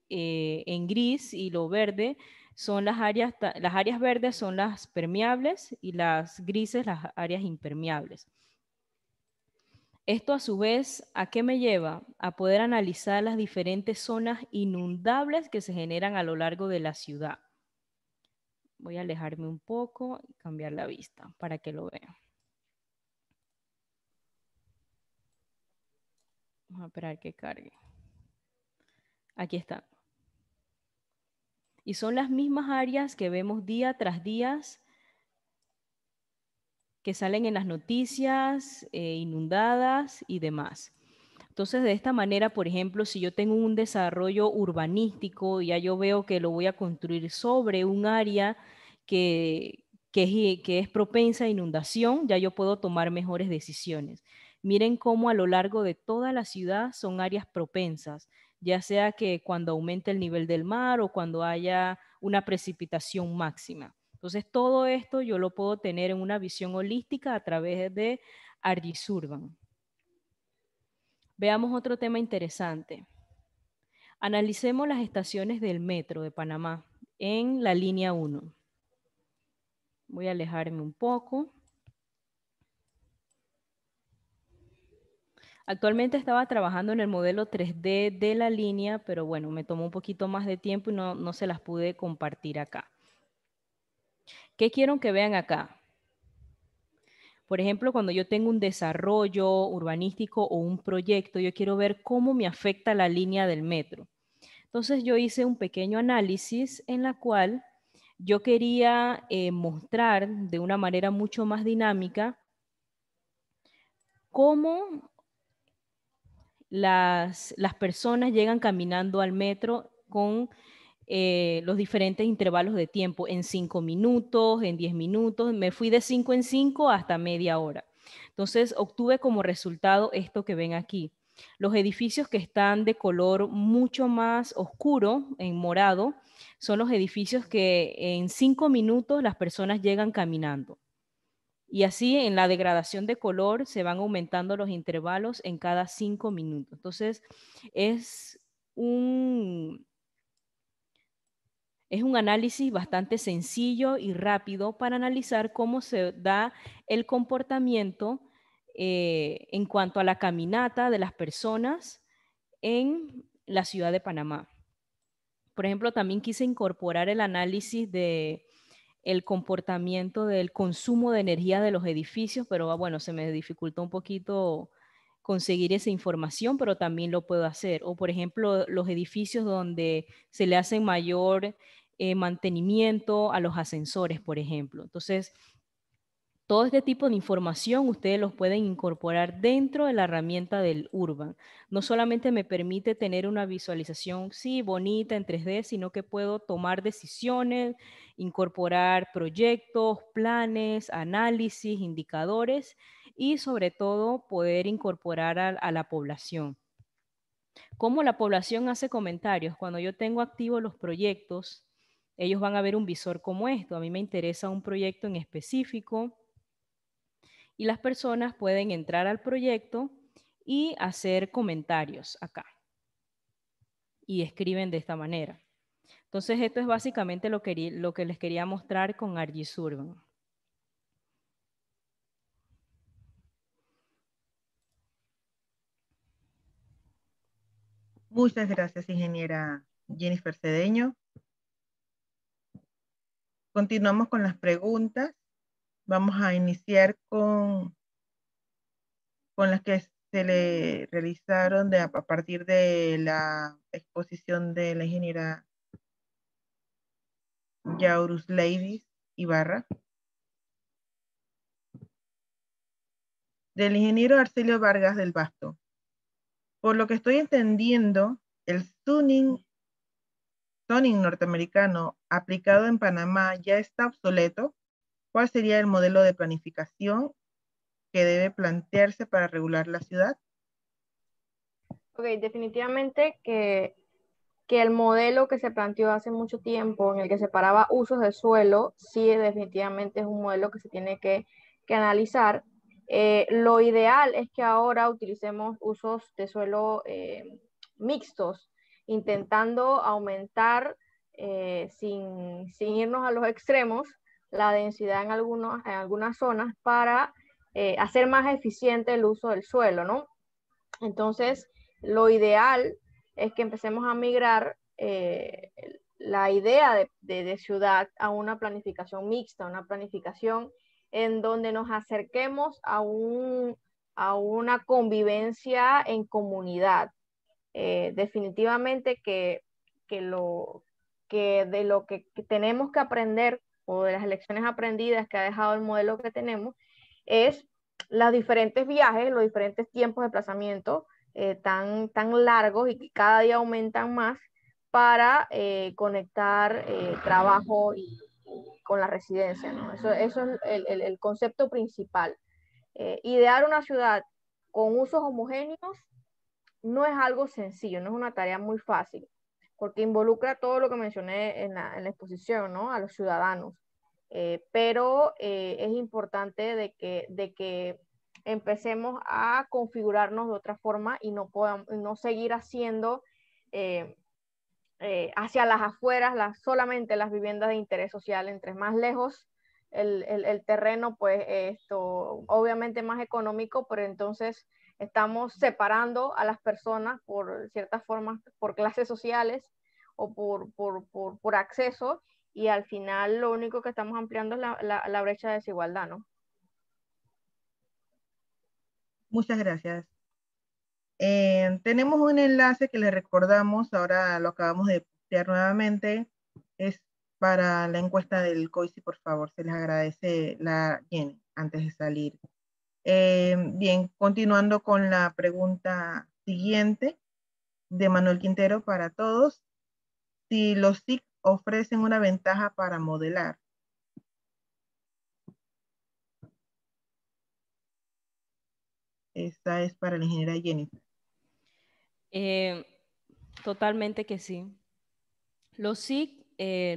en gris y lo verde son las áreas verdes son las permeables y las grises las áreas impermeables. Esto a su vez, ¿a qué me lleva? A poder analizar las diferentes zonas inundables que se generan a lo largo de la ciudad. Voy a alejarme un poco y cambiar la vista para que lo vean. Vamos a esperar que cargue. Aquí está. Y son las mismas áreas que vemos día tras día que salen en las noticias, inundadas y demás. Entonces, de esta manera, por ejemplo, si yo tengo un desarrollo urbanístico y ya yo veo que lo voy a construir sobre un área que es propensa a inundación, ya yo puedo tomar mejores decisiones. Miren cómo a lo largo de toda la ciudad son áreas propensas, ya sea que cuando aumente el nivel del mar o cuando haya una precipitación máxima. Entonces, todo esto yo lo puedo tener en una visión holística a través de ArcGIS-Urban. Veamos otro tema interesante. Analicemos las estaciones del metro de Panamá en la línea 1. Voy a alejarme un poco. Actualmente estaba trabajando en el modelo 3D de la línea, pero bueno, me tomó un poquito más de tiempo y no se las pude compartir acá. ¿Qué quiero que vean acá? Por ejemplo, cuando yo tengo un desarrollo urbanístico o un proyecto, yo quiero ver cómo me afecta la línea del metro. Entonces yo hice un pequeño análisis en la cual yo quería mostrar de una manera mucho más dinámica cómo las personas llegan caminando al metro con los diferentes intervalos de tiempo en 5 minutos, en 10 minutos. Me fui de 5 en 5 hasta media hora. Entonces obtuve como resultado esto que ven aquí. Los edificios que están de color mucho más oscuro, en morado, son los edificios que en 5 minutos las personas llegan caminando. Y así en la degradación de color se van aumentando los intervalos en cada 5 minutos. Entonces es un análisis bastante sencillo y rápido para analizar cómo se da el comportamiento en cuanto a la caminata de las personas en la ciudad de Panamá. Por ejemplo, también quise incorporar el análisis de el comportamiento del consumo de energía de los edificios, pero bueno, se me dificultó un poquito conseguir esa información, pero también lo puedo hacer. O por ejemplo, los edificios donde se le hacen mayor mantenimiento a los ascensores, por ejemplo. Entonces, todo este tipo de información ustedes los pueden incorporar dentro de la herramienta del Urban. No solamente me permite tener una visualización, sí, bonita en 3D, sino que puedo tomar decisiones, incorporar proyectos, planes, análisis, indicadores y sobre todo poder incorporar a la población. ¿Cómo la población hace comentarios? Cuando yo tengo activos los proyectos, ellos van a ver un visor como esto. A mí me interesa un proyecto en específico y las personas pueden entrar al proyecto y hacer comentarios acá. Y escriben de esta manera. Entonces, esto es básicamente lo que les quería mostrar con ArcGIS Urban. Muchas gracias, ingeniera Jennifer Cedeño. Continuamos con las preguntas. Vamos a iniciar con las que se le realizaron a partir de la exposición de la ingeniera Yaurus Ladies Ibarra. Del ingeniero Arcelio Vargas del Basto. Por lo que estoy entendiendo, el zoning norteamericano aplicado en Panamá ya está obsoleto. ¿Cuál sería el modelo de planificación que debe plantearse para regular la ciudad? Ok, definitivamente que el modelo que se planteó hace mucho tiempo, en el que separaba usos del suelo, sí definitivamente es un modelo que se tiene que analizar. Lo ideal es que ahora utilicemos usos de suelo mixtos, intentando aumentar, sin irnos a los extremos, la densidad en algunas zonas para hacer más eficiente el uso del suelo, ¿no? Entonces, lo ideal es que empecemos a migrar la idea de ciudad a una planificación mixta, una planificación en donde nos acerquemos a una convivencia en comunidad. Definitivamente que de lo que tenemos que aprender o de las lecciones aprendidas que ha dejado el modelo que tenemos es los diferentes viajes, los diferentes tiempos de desplazamiento tan largos y que cada día aumentan más para conectar trabajo con la residencia, ¿no? Eso es el concepto principal. Idear una ciudad con usos homogéneos no es algo sencillo, no es una tarea muy fácil, porque involucra todo lo que mencioné en la exposición, ¿no? A los ciudadanos. Pero es importante de que empecemos a configurarnos de otra forma y no seguir haciendo hacia las afueras solamente las viviendas de interés social. Entre más lejos el terreno, pues esto obviamente más económico, pero entonces estamos separando a las personas por ciertas formas, por clases sociales o por acceso, y al final lo único que estamos ampliando es la brecha de desigualdad, ¿no? Muchas gracias. Tenemos un enlace que les recordamos, ahora lo acabamos de postear nuevamente, es para la encuesta del COICI, por favor, se les agradece la Jenny antes de salir. Bien, continuando con la pregunta siguiente de Manuel Quintero para todos. Si los TIC ofrecen una ventaja para modelar. Esta es para la ingeniera Jennifer. Totalmente que sí. Los SIC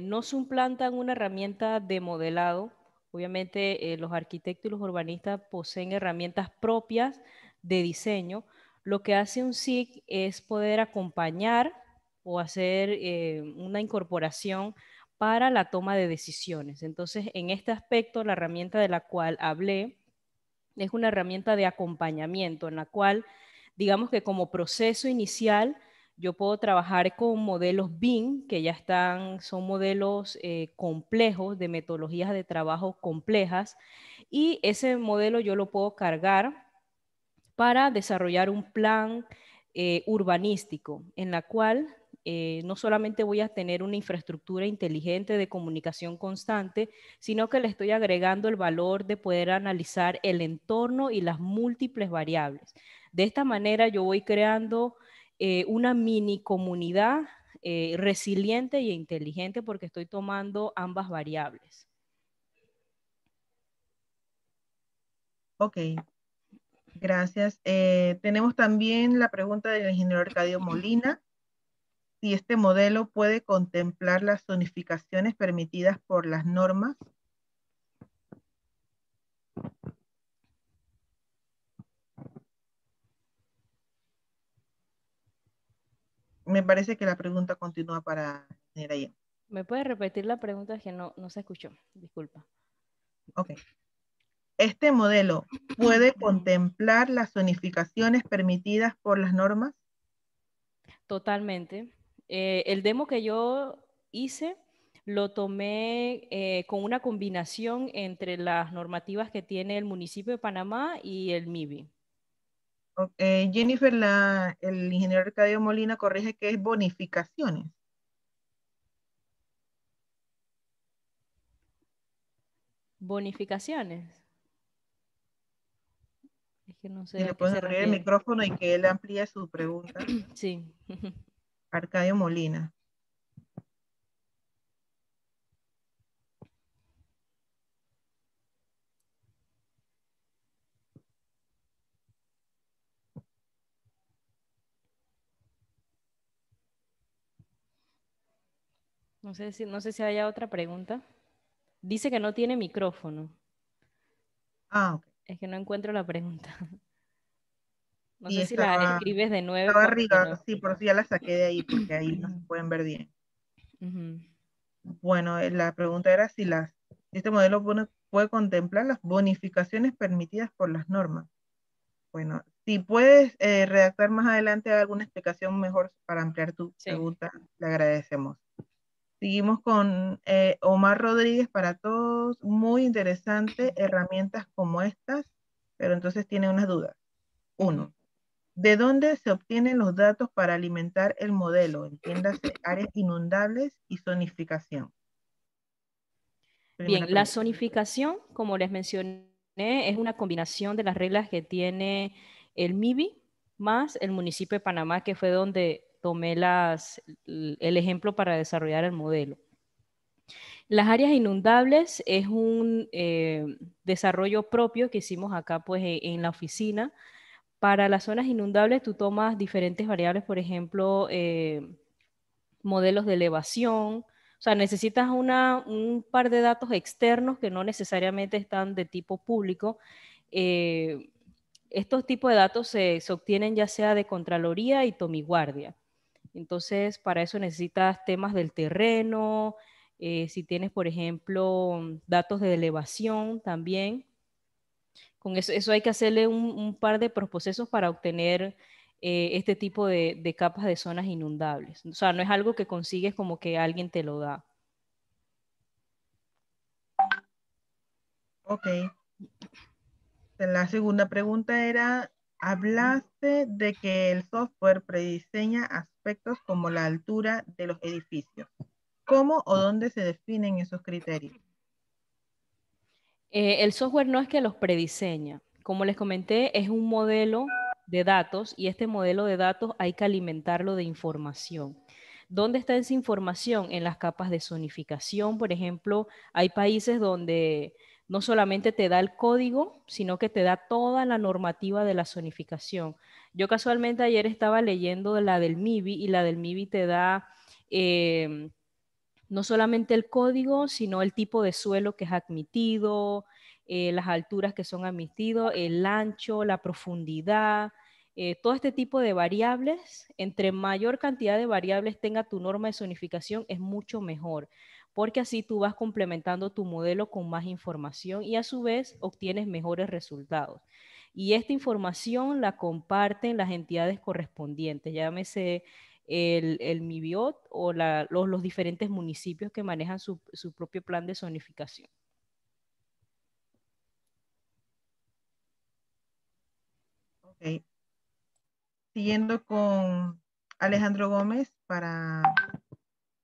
no suplantan una herramienta de modelado. Obviamente los arquitectos y los urbanistas poseen herramientas propias de diseño. Lo que hace un SIC es poder acompañar o hacer una incorporación para la toma de decisiones. Entonces, en este aspecto, la herramienta de la cual hablé es una herramienta de acompañamiento en la cual, digamos que como proceso inicial, yo puedo trabajar con modelos BIM, que ya son modelos complejos, de metodologías de trabajo complejas, y ese modelo yo lo puedo cargar para desarrollar un plan urbanístico, en la cual no solamente voy a tener una infraestructura inteligente de comunicación constante, sino que le estoy agregando el valor de poder analizar el entorno y las múltiples variables. De esta manera yo voy creando una mini comunidad resiliente e inteligente porque estoy tomando ambas variables. Ok, gracias. Tenemos también la pregunta del ingeniero Arcadio Molina. Si este modelo puede contemplar las zonificaciones permitidas por las normas. Me parece que la pregunta continúa para ingeniera Yen. ¿Me puede repetir la pregunta? Es que no se escuchó, disculpa. Ok. ¿Este modelo puede contemplar las zonificaciones permitidas por las normas? Totalmente. El demo que yo hice lo tomé con una combinación entre las normativas que tiene el municipio de Panamá y el MIBI. Jennifer, el ingeniero Arcadio Molina corrige que es bonificaciones. Bonificaciones. Es que no Si sé le a qué pueden se abrir el refiere. micrófono y que él amplíe su pregunta. Sí. Arcadio Molina. No sé si haya otra pregunta. Dice que no tiene micrófono. Ah, ok. Es que no encuentro la pregunta. No Sí, sé si la estaba escribes de nuevo porque arriba, no. sí, por eso ya la saqué de ahí, porque ahí no se pueden ver bien. Ujú. Bueno, la pregunta era si este modelo puede contemplar las bonificaciones permitidas por las normas. Bueno, si puedes redactar más adelante alguna explicación mejor para ampliar tu Sí. pregunta, le agradecemos. Seguimos con Omar Rodríguez para todos. Muy interesante, herramientas como estas, pero entonces tiene unas dudas. Uno, ¿de dónde se obtienen los datos para alimentar el modelo? Entiéndase, áreas inundables y zonificación. Bien, Primera la pregunta. zonificación, como les mencioné, es una combinación de las reglas que tiene el MIBI más el municipio de Panamá, que fue donde tomé el ejemplo para desarrollar el modelo. Las áreas inundables es un desarrollo propio que hicimos acá pues, en la oficina. Para las zonas inundables tú tomas diferentes variables, por ejemplo, modelos de elevación. O sea, necesitas un par de datos externos que no necesariamente están de tipo público. Estos tipos de datos se obtienen ya sea de Contraloría y Tomiguardia. Entonces, para eso necesitas temas del terreno, si tienes, por ejemplo, datos de elevación también. Con eso hay que hacerle un par de procesos para obtener este tipo de capas de zonas inundables. O sea, no es algo que consigues como que alguien te lo da. Ok. La segunda pregunta era, hablaste de que el software prediseña aspectos como la altura de los edificios. ¿Cómo o dónde se definen esos criterios? El software no es que los prediseña. Como les comenté, es un modelo de datos y este modelo de datos hay que alimentarlo de información. ¿Dónde está esa información? En las capas de zonificación, por ejemplo, hay países donde no solamente te da el código, sino que te da toda la normativa de la zonificación. Yo casualmente ayer estaba leyendo la del MIBI y la del MIBI te da no solamente el código, sino el tipo de suelo que es admitido, las alturas que son admitidos, el ancho, la profundidad, todo este tipo de variables. Entre mayor cantidad de variables tenga tu norma de zonificación, es mucho mejor, porque así tú vas complementando tu modelo con más información y a su vez obtienes mejores resultados. Y esta información la comparten las entidades correspondientes, llámese el MIBIOT o los diferentes municipios que manejan su propio plan de zonificación. Ok. Siguiendo con Alejandro Gómez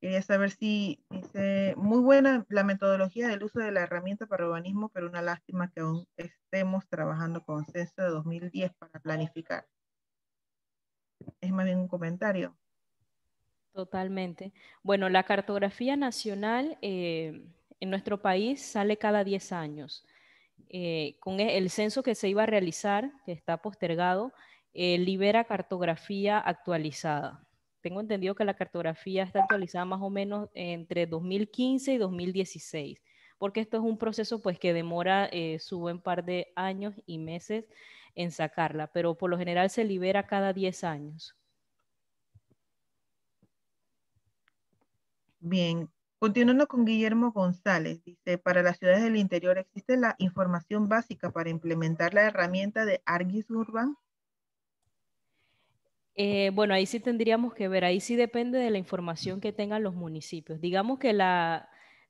quería saber si dice, muy buena la metodología del uso de la herramienta para urbanismo, pero una lástima que aún estemos trabajando con censo de 2010 para planificar. Es más bien un comentario. Totalmente. Bueno, la cartografía nacional en nuestro país sale cada 10 años. Con el censo que se iba a realizar, que está postergado, libera cartografía actualizada. Tengo entendido que la cartografía está actualizada más o menos entre 2015 y 2016, porque esto es un proceso pues que demora su buen par de años y meses en sacarla, pero por lo general se libera cada 10 años. Bien, continuando con Guillermo González, dice, para las ciudades del interior existe la información básica para implementar la herramienta de ArcGIS Urban. Bueno, ahí sí tendríamos que ver, ahí sí depende de la información que tengan los municipios. Digamos que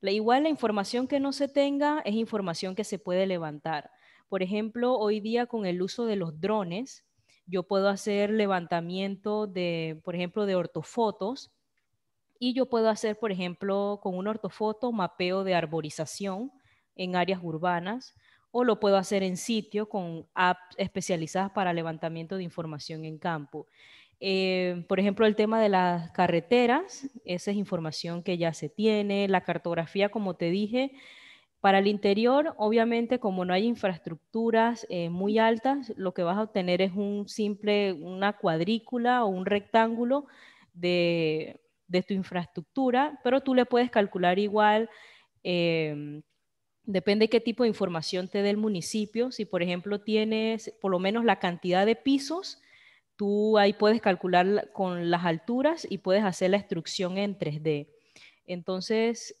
igual la información que no se tenga es información que se puede levantar. Por ejemplo, hoy día con el uso de los drones, yo puedo hacer levantamiento de, por ejemplo, de ortofotos y yo puedo hacer, por ejemplo, con un ortofoto, mapeo de arborización en áreas urbanas, o lo puedo hacer en sitio con apps especializadas para levantamiento de información en campo. Por ejemplo, el tema de las carreteras, esa es información que ya se tiene. La cartografía, como te dije, para el interior, obviamente, como no hay infraestructuras muy altas, lo que vas a obtener es una cuadrícula o un rectángulo de tu infraestructura, pero tú le puedes calcular igual, depende qué tipo de información te dé el municipio. Si, por ejemplo, tienes por lo menos la cantidad de pisos, tú ahí puedes calcular con las alturas y puedes hacer la extrusión en 3D. Entonces,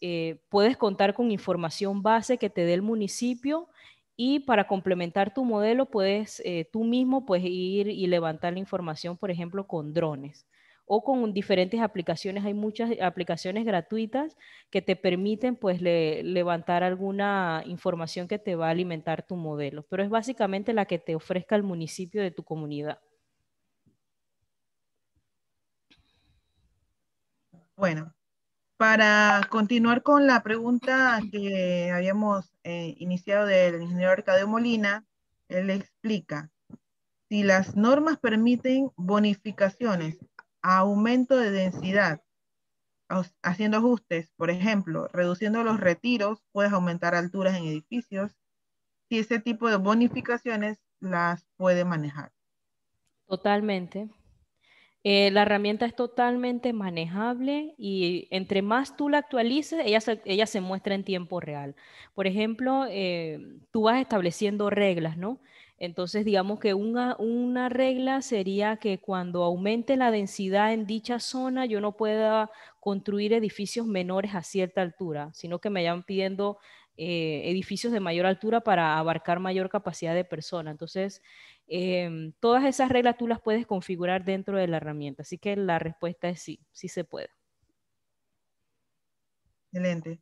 puedes contar con información base que te dé el municipio y para complementar tu modelo, puedes tú mismo puedes ir y levantar la información, por ejemplo, con drones o con diferentes aplicaciones. Hay muchas aplicaciones gratuitas que te permiten pues levantar alguna información que te va a alimentar tu modelo, pero es básicamente la que te ofrezca el municipio de tu comunidad. Bueno, para continuar con la pregunta que habíamos iniciado del ingeniero Arcadio Molina, él explica, si las normas permiten bonificaciones, aumento de densidad, haciendo ajustes, por ejemplo, reduciendo los retiros, puedes aumentar alturas en edificios, si ese tipo de bonificaciones las puede manejar. Totalmente. La herramienta es totalmente manejable y entre más tú la actualices, ella se muestra en tiempo real. Por ejemplo, tú vas estableciendo reglas, ¿no? Entonces, digamos que una regla sería que cuando aumente la densidad en dicha zona, yo no pueda construir edificios menores a cierta altura, sino que me vayan pidiendo edificios de mayor altura para abarcar mayor capacidad de personas. Entonces, todas esas reglas tú las puedes configurar dentro de la herramienta, así que la respuesta es sí, sí se puede. Excelente.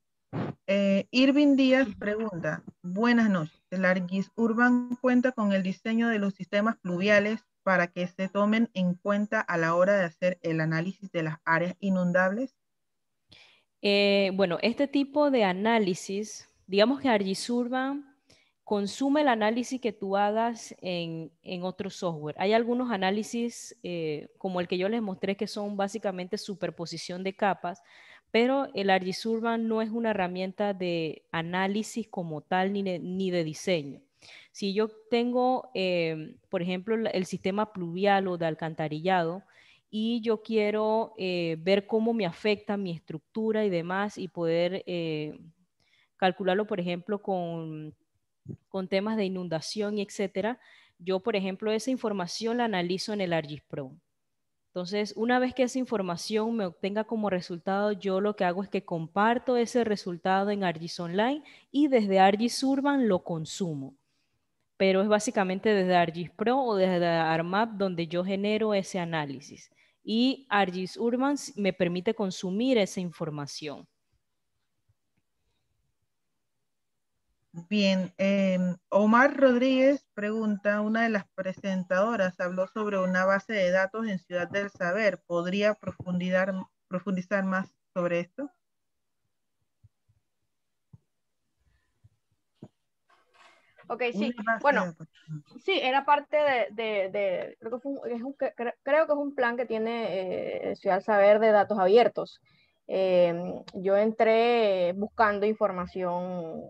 Irving Díaz pregunta, buenas noches, ¿el ArcGIS Urban cuenta con el diseño de los sistemas pluviales para que se tomen en cuenta a la hora de hacer el análisis de las áreas inundables? Bueno, este tipo de análisis, digamos que ArcGIS Urban consume el análisis que tú hagas en otro software. Hay algunos análisis como el que yo les mostré que son básicamente superposición de capas, pero el ArcGIS Urban no es una herramienta de análisis como tal ni de diseño. Si yo tengo, por ejemplo, el sistema pluvial o de alcantarillado, y yo quiero ver cómo me afecta mi estructura y demás y poder calcularlo, por ejemplo, con temas de inundación y etcétera. Yo, por ejemplo, esa información la analizo en el ArcGIS Pro. Entonces, una vez que esa información me obtenga como resultado, yo lo que hago es que comparto ese resultado en ArcGIS Online y desde ArcGIS Urban lo consumo. Pero es básicamente desde ArcGIS Pro o desde ArcMap donde yo genero ese análisis. Y ArcGIS Urban me permite consumir esa información. Bien, Omar Rodríguez pregunta, una de las presentadoras habló sobre una base de datos en Ciudad del Saber. ¿Podría profundizar más sobre esto? Ok, sí. Una base de Bueno, datos. sí, era parte creo que, creo que es un plan que tiene Ciudad Saber de datos abiertos. Yo entré buscando información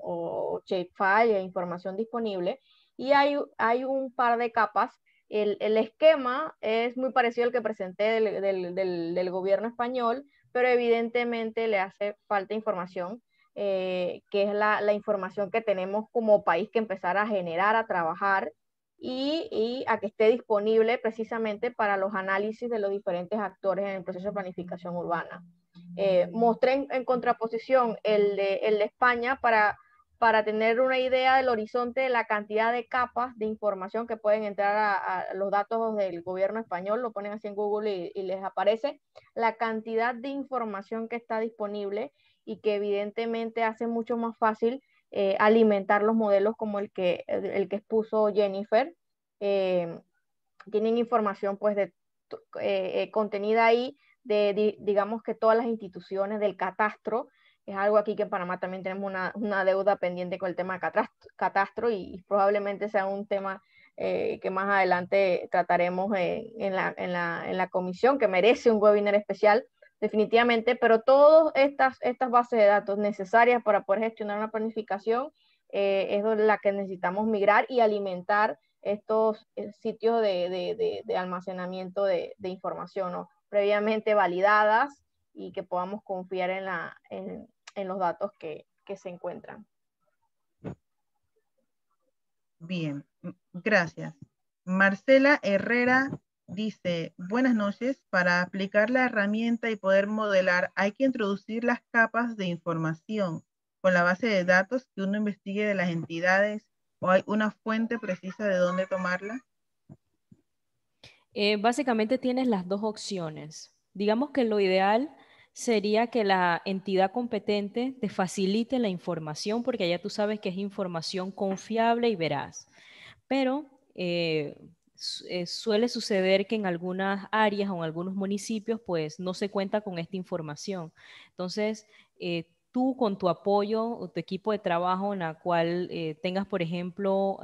o shapefile e información disponible y hay un par de capas. El esquema es muy parecido al que presenté del gobierno español, pero evidentemente le hace falta información, que es la información que tenemos como país que empezar a generar, a trabajar y a que esté disponible precisamente para los análisis de los diferentes actores en el proceso de planificación urbana. Mostré en contraposición el de España para tener una idea del horizonte de la cantidad de capas de información que pueden entrar a los datos del gobierno español, lo ponen así en Google y les aparece la cantidad de información que está disponible y que evidentemente hace mucho más fácil alimentar los modelos como el que expuso Jennifer. Eh, Tienen información pues contenida ahí digamos que todas las instituciones del catastro. Es algo aquí que en Panamá también tenemos una deuda pendiente con el tema de catastro y probablemente sea un tema que más adelante trataremos en la comisión, que merece un webinar especial definitivamente, pero todas estas bases de datos necesarias para poder gestionar una planificación es la que necesitamos migrar y alimentar estos sitios de almacenamiento de información, ¿no? Previamente validadas y que podamos confiar en los datos que se encuentran. Bien, gracias. Marcela Herrera dice, buenas noches, para aplicar la herramienta y poder modelar hay que introducir las capas de información con la base de datos que uno investigue de las entidades o hay una fuente precisa de dónde tomarla. Básicamente tienes las dos opciones. Digamos que lo ideal sería que la entidad competente te facilite la información porque ya tú sabes que es información confiable y veraz. Pero suele suceder que en algunas áreas o en algunos municipios pues no se cuenta con esta información. Entonces, tú con tu apoyo o tu equipo de trabajo en la cual tengas, por ejemplo,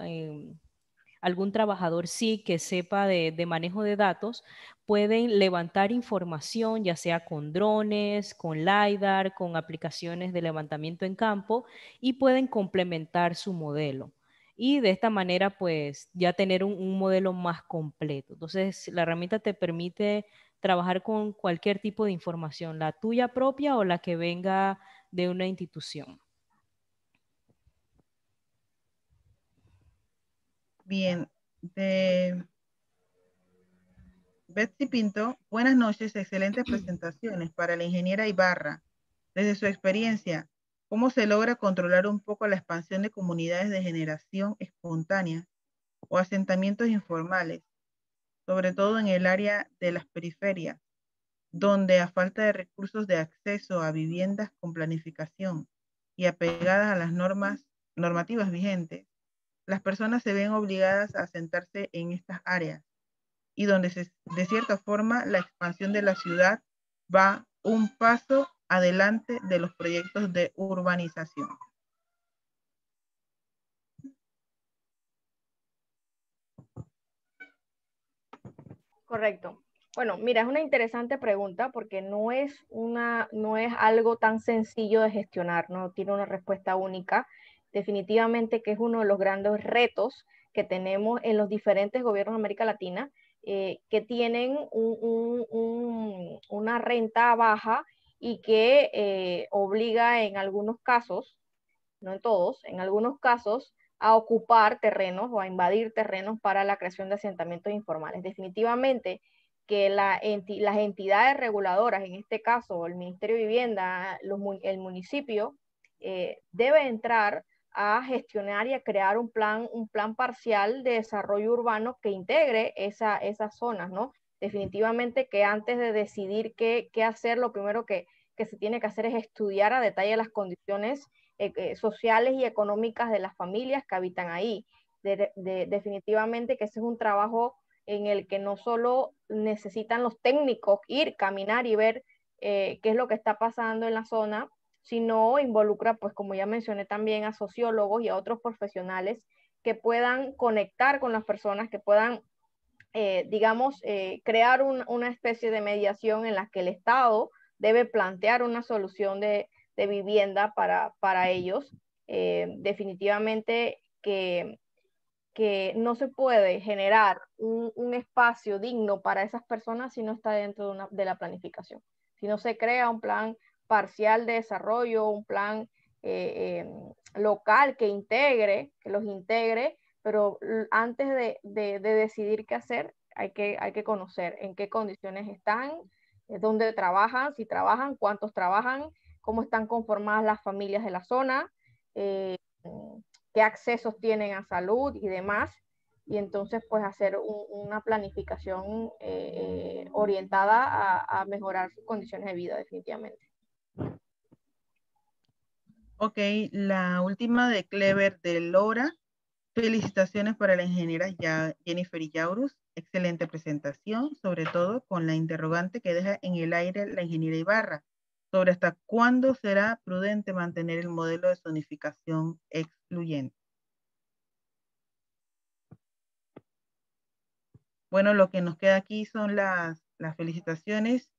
algún trabajador sí que sepa de manejo de datos, pueden levantar información, ya sea con drones, con LiDAR, con aplicaciones de levantamiento en campo, y pueden complementar su modelo. Y de esta manera, pues, ya tener un modelo más completo. Entonces, la herramienta te permite trabajar con cualquier tipo de información, la tuya propia o la que venga de una institución. Bien, de Betsy Pinto, buenas noches, excelentes presentaciones para la ingeniera Ibarra. Desde su experiencia, ¿cómo se logra controlar un poco la expansión de comunidades de generación espontánea o asentamientos informales, sobre todo en el área de las periferias, donde a falta de recursos de acceso a viviendas con planificación y apegadas a las normativas vigentes, las personas se ven obligadas a asentarse en estas áreas y donde de cierta forma la expansión de la ciudad va un paso adelante de los proyectos de urbanización? Correcto. Bueno, mira, es una interesante pregunta porque no es algo tan sencillo de gestionar, no tiene una respuesta única. Definitivamente que es uno de los grandes retos que tenemos en los diferentes gobiernos de América Latina, que tienen una renta baja y que obliga en algunos casos, no en todos, en algunos casos, a ocupar terrenos o a invadir terrenos para la creación de asentamientos informales. Definitivamente que las entidades reguladoras, en este caso el Ministerio de Vivienda, el municipio, debe entrar a gestionar y a crear un plan parcial de desarrollo urbano que integre esas zonas, ¿no? Definitivamente que antes de decidir qué hacer, lo primero que se tiene que hacer es estudiar a detalle las condiciones sociales y económicas de las familias que habitan ahí. Definitivamente que ese es un trabajo en el que no solo necesitan los técnicos ir, caminar y ver qué es lo que está pasando en la zona, sino involucra, pues como ya mencioné también, a sociólogos y a otros profesionales que puedan conectar con las personas, que puedan, digamos, crear una especie de mediación en la que el Estado debe plantear una solución de vivienda para ellos. Definitivamente que no se puede generar un espacio digno para esas personas si no está dentro de la planificación. Si no se crea un plan parcial de desarrollo, un plan local que los integre, pero antes de decidir qué hacer, hay que conocer en qué condiciones están, dónde trabajan, si trabajan, cuántos trabajan, cómo están conformadas las familias de la zona, qué accesos tienen a salud y demás, y entonces pues hacer una planificación orientada a mejorar sus condiciones de vida definitivamente. Ok, la última de Clever de Lora. Felicitaciones para la ingeniera Jennifer Yaurus. Excelente presentación, sobre todo con la interrogante que deja en el aire la ingeniera Ibarra sobre hasta cuándo será prudente mantener el modelo de zonificación excluyente. Bueno, lo que nos queda aquí son las felicitaciones.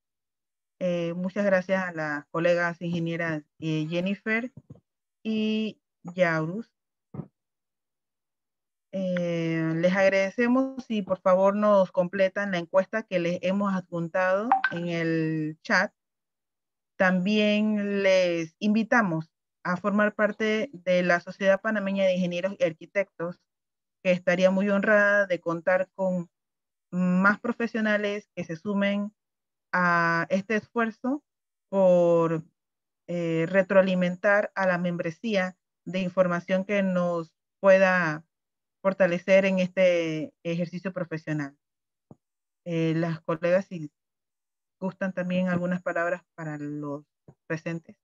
Muchas gracias a las colegas ingenieras Jennifer y Yaurus. Les agradecemos si por favor nos completan la encuesta que les hemos adjuntado en el chat. También les invitamos a formar parte de la Sociedad Panameña de Ingenieros y Arquitectos, que estaría muy honrada de contar con más profesionales que se sumen a este esfuerzo por retroalimentar a la membresía de información que nos pueda fortalecer en este ejercicio profesional. Las colegas, si gustan también algunas palabras para los presentes.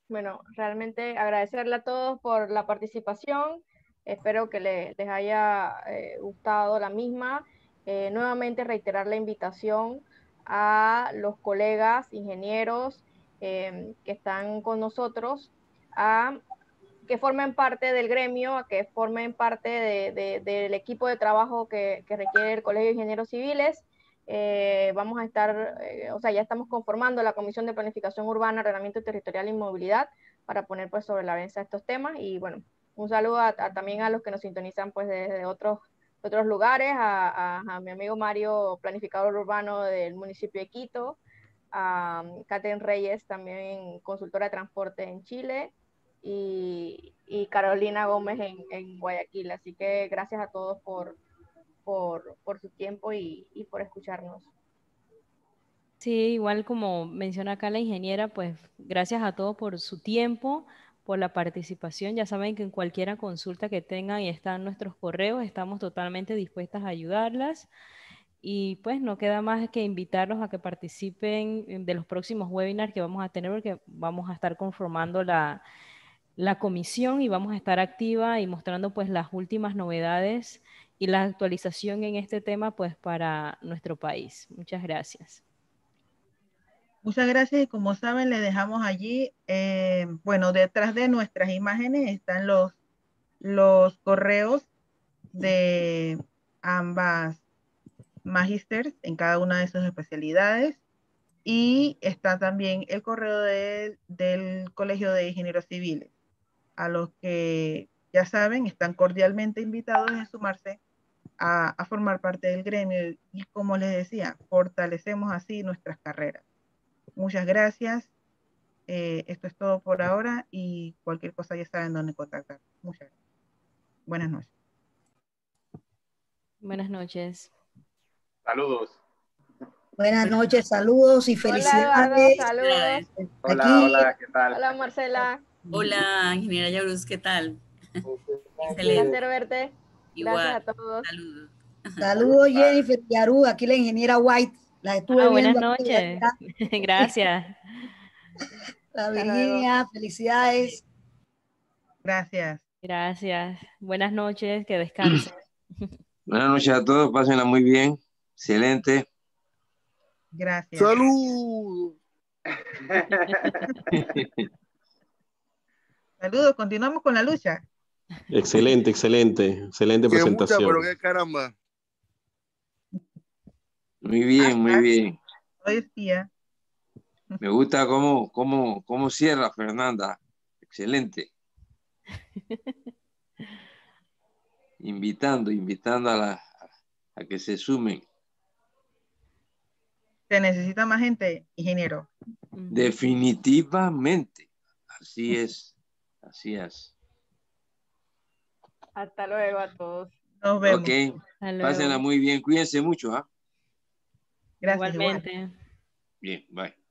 Bueno, realmente agradecerle a todos por la participación. Espero que les haya gustado la misma. Nuevamente reiterar la invitación a los colegas ingenieros que están con nosotros a que formen parte del gremio, a que formen parte del equipo de trabajo que requiere el Colegio de Ingenieros Civiles. Vamos a estar, o sea, ya estamos conformando la Comisión de Planificación Urbana, Reglamento Territorial y Movilidad para poner pues sobre la mesa estos temas. Y bueno, un saludo también a los que nos sintonizan pues desde otros lugares, a mi amigo Mario, planificador urbano del municipio de Quito, a Catherine Reyes, también consultora de transporte en Chile, y Carolina Gómez en Guayaquil. Así que gracias a todos por su tiempo y por escucharnos. Sí, igual como menciona acá la ingeniera, pues gracias a todos por su tiempo, por la participación. Ya saben que en cualquier consulta que tengan y están nuestros correos, estamos totalmente dispuestas a ayudarlas. Y pues no queda más que invitarlos a que participen de los próximos webinars que vamos a tener, porque vamos a estar conformando la comisión y vamos a estar activa y mostrando pues las últimas novedades y la actualización en este tema pues para nuestro país. Muchas gracias. Muchas gracias, y como saben, le dejamos allí, bueno, detrás de nuestras imágenes están los correos de ambas magísters en cada una de sus especialidades, y está también el correo del Colegio de Ingenieros Civiles, a los que ya saben, están cordialmente invitados a sumarse a formar parte del gremio, y como les decía, fortalecemos así nuestras carreras. Muchas gracias. Esto es todo por ahora, y cualquier cosa ya saben dónde contactar. Muchas gracias. Buenas noches. Buenas noches. Saludos. Buenas noches, saludos y felicidades. Hola Eduardo, saludos. Hola, hola, ¿qué tal? Hola Marcela. Hola, ingeniera Yaurus, ¿qué tal? Excelente. Un placer verte. Igual. Gracias a todos. Saludos. Saludos Jennifer Yaru, aquí la ingeniera White. La estuve viendo. Buenas noches. Gracias. La Virginia, felicidades. Gracias. Gracias. Buenas noches, que descansen. Buenas noches a todos, pásenla muy bien. Excelente. Gracias. ¡Salud! Saludos, continuamos con la lucha. Excelente Qué presentación. mucha, pero qué caramba. Muy bien, muy bien. Soy espía. Me gusta cómo cierra Fernanda. Excelente. Invitando a que se sumen. Se necesita más gente, ingeniero. Definitivamente. Así es. Así es. Hasta luego a todos. Nos vemos. Ok. Hasta luego. Pásenla muy bien. Cuídense mucho. ¿Ah? Gracias. Igual. Igualmente. Bien, bye.